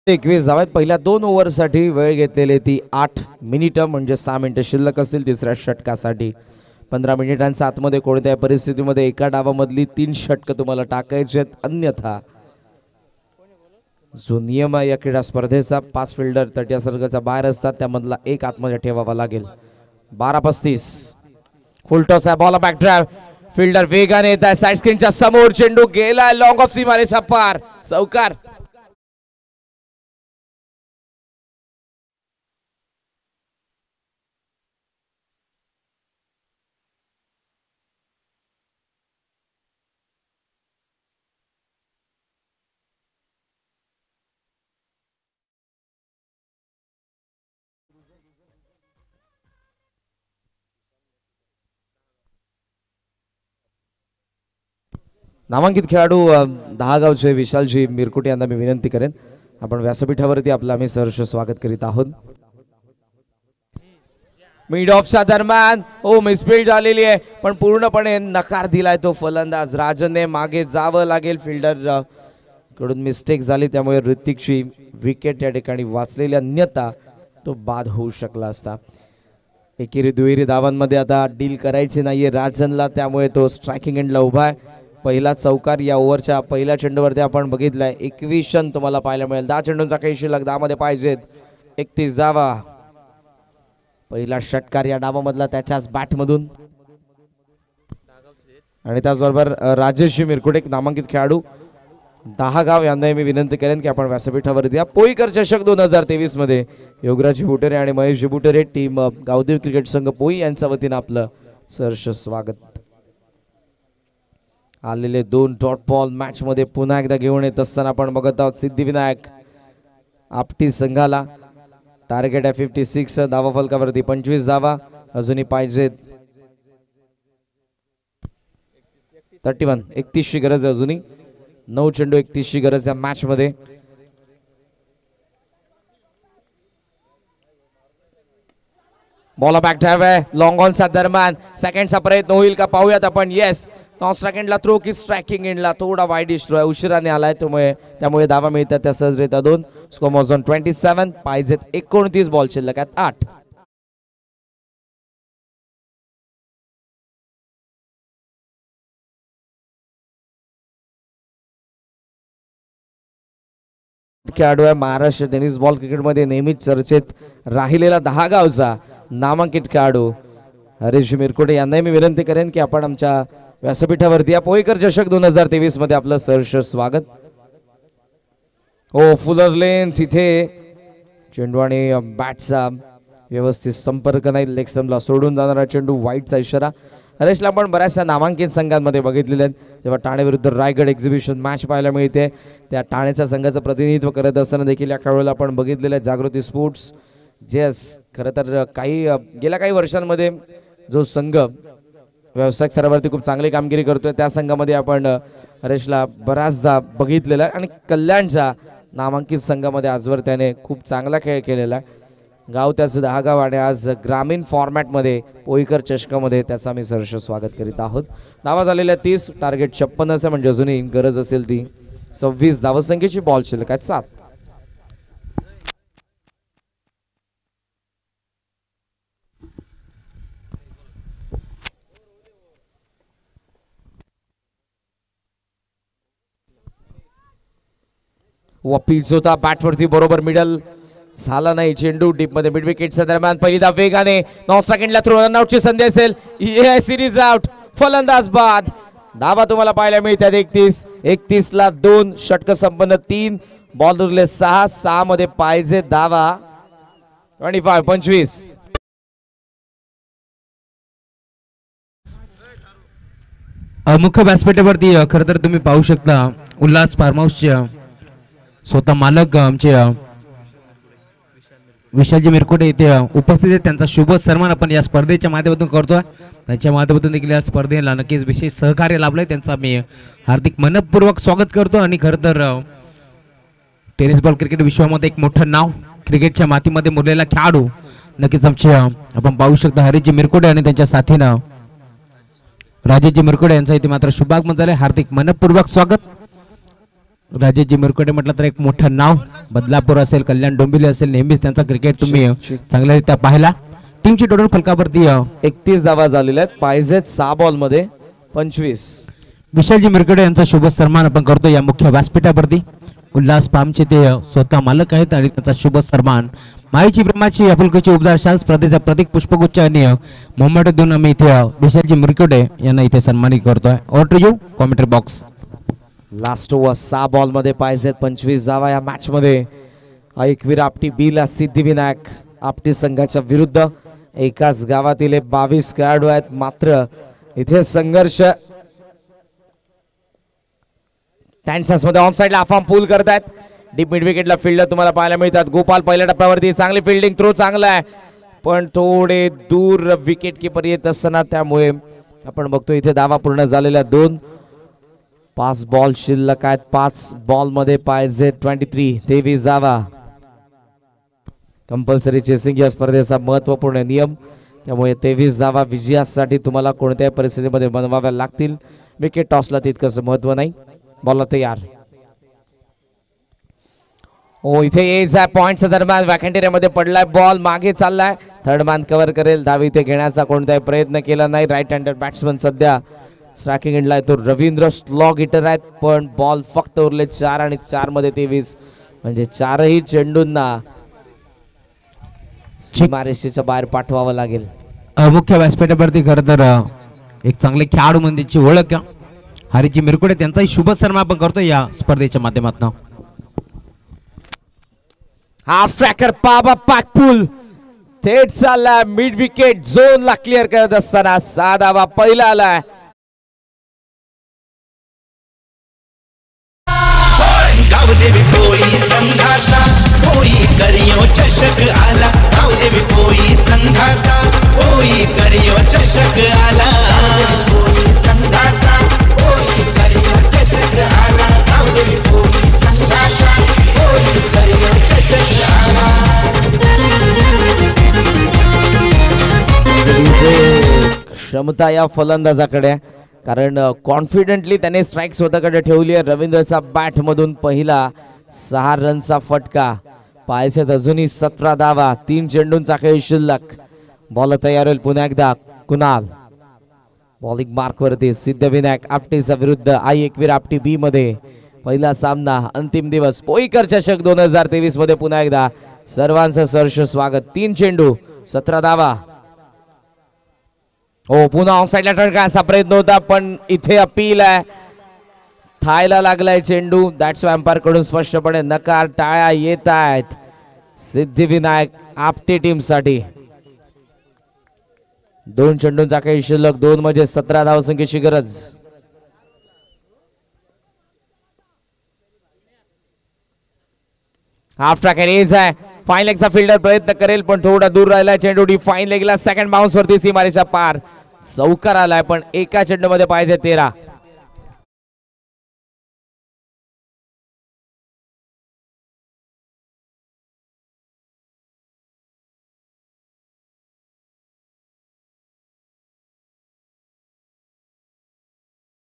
एकवीस धावा आहेत. पहिल्या 2 ओव्हरसाठी वेळ घेतलेली ती 8 मिनिटं, म्हणजे 6 मिनिटं शिल्लक असतील तिसऱ्या षटकासाठी. 15 मिनिटांच्या आतमध्ये कोणत्याही परिस्थितीमध्ये एका डावामधली 3 षटकं तुम्हाला टाकायची आहेत. अन्यथा जो नियम आहे या क्रीडा स्पर्धेचा, 5 फिल्डर तटीय सर्कलच्या बाहेर असतात, त्यामधला एक आतमध्ये ठेवावा लागेल. 12-35 फुल टॉस आहे. बॉल बॅक ड्राइव्ह, फिल्डर वेगाने येत आहे. साइड स्क्रीनच्या समोर चेंडू गेला लॉंग ऑफ सीमारेषा पार. चौकार. नामांकित खेळाडू 10 गावचे विशालजी मिरकुटे यांना मी विनंती करेन, आपण व्यासपीठावरती आपलं आम्ही सहर्ष स्वागत करीत आहोत. मिड ऑफच्या दरम्यान मिसफील्ड झालेली आहे, पण पूर्णपणे नकार दिलाय तो फलंदाज. राजनने मागे जावं लागेल, फिल्डर कडून मिस्टेक झाली, त्यामुळे ऋतिकची विकेट या ठिकाणी वाचलेली, अन्यथा तो बाद होऊ शकला असता. एकेरी दुहेरी धावांमध्ये आता डील करायची नाहीये राजनला, त्यामुळे तो स्ट्रायकिंग एंडला उभा आहे. पहिला चौकार या ओव्हरच्या पहिल्या चेंडूवरती आपण बघितलाय. 21 रन तुम्हाला पाहायला मिळेल. 10 चेंडूंचा काही शिल्लक, 10 मध्ये पाहिजेत 31 धावा. पहिला षटकार या डावामधला त्याच्याच बॅटमधून, आणि त्याचबरोबर राजेश मिरकुटे नामांकित खेळाडू 10 गाव यांना मी विनंती करेन की आपण व्यासपीठावरती या पोईकर चषक 2023 मध्ये योगराज बुटेरे आणि महेश बुटेरे टीम गावदेव क्रिकेट संघ पोई यांच्या वतीनं आपलं सहर्ष स्वागत. आलेले 2 डॉट बॉल मॅच मध्ये पुन्हा एकदा घेऊन येत असताना आपण बघत आहोत. सिद्धिविनायक आपटी संघाला टार्गेट आहे 56, धावा फलकावरती 25 धावा अजूनही पाहिजेत. 31 31 ची गरज आहे अजूनही. 9 चेंडू 31 ची गरज या मॅच मध्ये. बॉल बॅक ड्राइव्ह आहे लॉंग ऑनच्या दरम्यान. सेकंडचा प्रयत्न होईल का पाहूयात आपण. येस, सेकंडला थ्रो की स्ट्रायकिंग एंडला थोडा वाईड इश्यू आहे, उशिराने आलाय, त्यामुळे धावा मिळतात त्या सहजरित्या 2. स्कोर मॉज ऑन 27, पाहिजेत 29 बॉल शिल्लक आहेत 8. खेळाडू आहे महाराष्ट्र टेनिस बॉल क्रिकेटमध्ये नेहमीच चर्चेत राहिलेला 10 गावचा नामांकित खेळाडू हरीश मिरकुटे यांनाही मी विनंती करेन की आपण आमच्या व्यासपीठावरती या पोईकर चषक 2023 मध्ये आपलं सहर्ष स्वागत. फुलर लेन तिथे चेंडू आणि बॅटचा व्यवस्थित संपर्क नाही. लेग स्टंपला सोडून जाणारा चेंडू, वाईटचा इशारा. हरेशला आपण बऱ्याचशा नामांकित संघांमध्ये बघितलेले आहेत. जेव्हा ठाणे विरुद्ध रायगड एक्झिबिशन मॅच पाहायला मिळते, त्या ठाण्याच्या संघाचं प्रतिनिधित्व करत असताना देखील या खेळाडूला आपण बघितलेलं आहे. जागृती स्पोर्ट्स जेस खरं तर गेल्या काही वर्षांमध्ये जो संघ व्यावसायिक स्तरावरती खूप चांगली कामगिरी करतोय, त्या संघामध्ये आपण हरेशला बराचदा बघितलेला आहे. आणि कल्याणच्या नामांकित संघामध्ये आजवर त्याने खूप चांगला खेळ केलेला आहे. गाव त्याचं दहागाव आणि आज ग्रामीण फॉर्मॅटमध्ये पोईकर चषकामध्ये त्याचं आम्ही सहर्ष स्वागत करीत आहोत. धावा झालेल्या 30, टार्गेट 56 म्हणजे अजूनही गरज असेल ती 26 धावसंख्येची. बॉल शिल्लक आहेत 7. वपीच होता बॅटवरती, बरोबर मिडल झाला नाही. चेंडू डीप मध्ये मिड विकेटच्या दरम्यान पहिली धाव वेगाने 9 सेकंडला थ्रो रनआउटची संधी असेल. सिरीज आउट, फलंदाज बाद. धावा तुम्हाला पाहायला मिळतात 31 ला 2, षटक संपन्न 3, बॉल उरले 6 मध्ये पाहिजे धावा 25. मुख्य व्यासपीठावरती खरं तर तुम्ही पाहू शकता उल्हास फार्म हाऊसचे स्वतः मालक आमचे विशालजी मिरकोटे इथे उपस्थित आहेत. त्यांचा शुभ सन्मान आपण या स्पर्धेच्या माध्यमातून करतोय. त्यांच्या माध्यमातून देखील या स्पर्धेला नक्कीच विशेष सहकार्य लाभलंय. त्यांचा मी हार्दिक मनपूर्वक स्वागत करतो. आणि खरं तर टेनिस बॉल क्रिकेट विश्वामध्ये एक मोठं नाव, क्रिकेटच्या मातीमध्ये मुरलेला खेळाडू नक्कीच आमचे आपण पाहू शकता हरीजी मिरकोटे आणि त्यांच्या साथीनं राजेशजी मिरकोटे यांचा इथे मात्र शुभागमन झालंय. हार्दिक मनपूर्वक स्वागत. राजेशजी मिरकोटे म्हटलं तर एक मोठं नाव, बदलापूर असेल, कल्याण डोंबिवली असेल, नेहमीच त्यांचा क्रिकेट तुम्ही चांगल्यारीत्या पाहिला. टीमची टोटल फलकावरती 31 धावा झालेल्या आहेत, पाहिजेत 6 बॉल मध्ये 25. विशालजी मिरकोटे यांचा शुभ सन्मान आपण करतो या मुख्य व्यासपीठावरती. उल्हास फार्मचे ते स्वतः मालक आहेत आणि त्यांचा शुभ सन्मान माईची प्रेमाची आपुलकीची उपदार शाल स्पर्धेचा प्रतीक पुष्पगुच्छ आणि मोमेंटो देऊन आम्ही इथे विशालजी मिरकोटे यांना इथे सन्मानित करतोय. Over to you commentary box. Last over 6 ball मध्ये पाहिजेत 25 धावा या मॅच मध्ये. ऐकवीर आपटी बी ला सिद्धिविनायक आपटी संघाच्या विरुद्ध. एकाच गावातील 22 खेळाडू आहेत, मात्र इथे संघर्ष त्यांच्याच मध्ये. ऑन साइडला अफाम पूल करतायत. डीप मिड विकेटला फिल्डर तुम्हाला पाहायला मिळतात. गोपाल पहिल्या टप्प्यावरती चांगली फिल्डिंग, थ्रो चांगला आहे पण थोडे दूर विकेट किपर येत असताना, त्यामुळे आपण बघतो इथे धावा पूर्ण झालेल्या 2. 5 बॉल शिल्लक आहेत. 5 बॉल मध्ये पाहिजे 23 धावा. कंपल्सरी चेसिंग या स्पर्धेचा महत्वपूर्ण नियम, त्यामुळे 23 धावा विजयासाठी तुम्हाला कोणत्याही परिस्थितीमध्ये बनवाव्या लागतील. विकेट टॉसला तितकंच महत्व नाही. बॉलला तयार. हो इथे एज आहे पॉइंटच्या दरम्यान वॅकंट एरियामध्ये पडलाय बॉल, मागे चाललाय. थर्ड मॅन कव्हर करेल. धावी इथे घेण्याचा कोणताही प्रयत्न केला नाही. राईट हँडर बॅट्समन सध्या स्ट्रायकिंग एंडला तो रवींद्र स्लॉग हिटर आहेत, पण बॉल फक्त उरले 4 आणि 4 मध्ये 23 म्हणजे 4ही चेंडूंना सीमारेषेच्या बाहेर पाठवावं लागेल. मुख्य व्यासपीठावरती खरं तर एक चांगले खेळाडू म्हणून त्यांची ओळख हरीजी मिरकोटे त्यांचाही शुभ सन्मान आपण करतो या स्पर्धेच्या माध्यमातून. हाफ ट्रॅकर पाबा पॅकपूल थेट चाललाय मिड विकेट झोनला क्लिअर करत असताना 6 धावा पहिला आलाय. गावदेवी पोई संघाचा पोई करियो चषक आला. गावदेवी पोई संघाचा पोई करियो चषक आला. पोई संघाचा पोई करियो चषक आला. गावदेवी पोई संघाचा पोई करियो चषक आला. क्षमता या फलंदाजाकडे, कारण कॉन्फिडेंटली त्याने स्ट्राईक स्वतःकडे ठेवली आहे. रवींद्रचा बॅट मधून पहिला 6 रनचा फटका. पाहायचे अजूनही 17 धावा, 3 चेंडूंचा खेळ शिल्लक. बॉल तयार होईल पुन्हा एकदा. कुणाल बॉलिंग मार्क वरती. सिद्धिविनायक आपटीचा विरुद्ध एकवीर आपटी बी मध्ये पहिला सामना. अंतिम दिवस पोईकर चषक 2023 मध्ये पुन्हा एकदा सर्वांचं सहर्ष स्वागत. 3 चेंडू 17 धावा. हो पुन्हा ऑफसाईडला टळण्याचा प्रयत्न होता, पण इथे अपील आहे. थायला लागलाय चेंडू. दॅट्स एम्पायर कडून स्पष्टपणे नकार. टाळ्या येत आहेत सिद्धिविनायक आपटे टीम साठी. 2 चेंडूंचा काही शिल्लक. 2 म्हणजे 17 धावसंख्येची गरज. हाफ ट्रॅकर एज आहे. फाईन लेगचा फिल्डर प्रयत्न करेल, पण थोडा दूर राहिला चेंडू. डी फाईन लेगला सेकंड बाउन्स वरती सीमारेषा पार. चौकार आलाय, पण एका चेंडू मध्ये पाहिजे 13.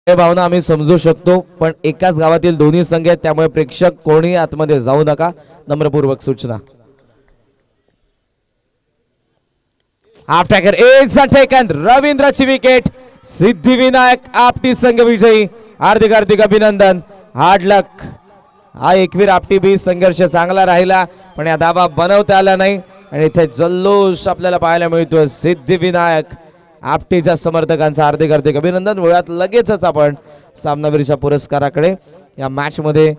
हे भावना आम्ही समजू शकतो, पण एकाच गावातील दोन्ही संघ आहेत त्यामुळे प्रेक्षक कोणी आतमध्ये जाऊ नका, नम्रपूर्वक सूचना. हाफ टॅकर इज टेकन, रवींद्रची विकेट, सिद्धिविनायक आपटी संघ विजयी. हार्दिक हार्दिक अभिनंदन. Hard luck. हा एकवीर आपटी बी संघर्ष चांगला राहिला पण या धाबा बनवता आला नाही आणि इथे जल्लोष आपल्याला पाहायला मिळतोय. सिद्धिविनायक आपटीच्या समर्थकांचं हार्दिक हार्दिक अभिनंदन. मुळात लगेचच आपण सामनावीरच्या पुरस्काराकडे. या मॅच मध्ये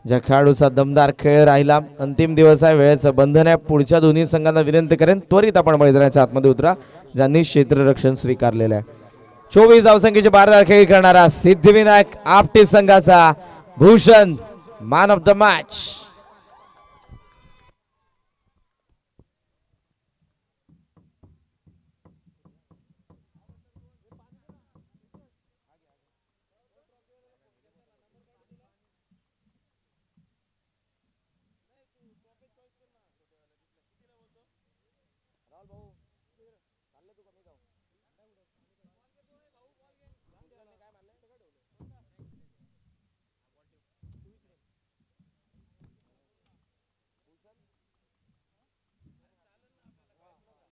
ज्या खेळाडूचा दमदार खेळ राहिला, अंतिम दिवस आहे, वेळेचं बंधन आहे. पुढच्या दोन्ही संघांना विनंती करेन त्वरित आपण मैदानाच्या आतमध्ये उतरा ज्यांनी क्षेत्ररक्षण स्वीकारलेलं आहे. 24 धावसंख्येचे बारदार खेळ करणारा सिद्धिविनायक आपटी संघाचा Bhushan man of the match.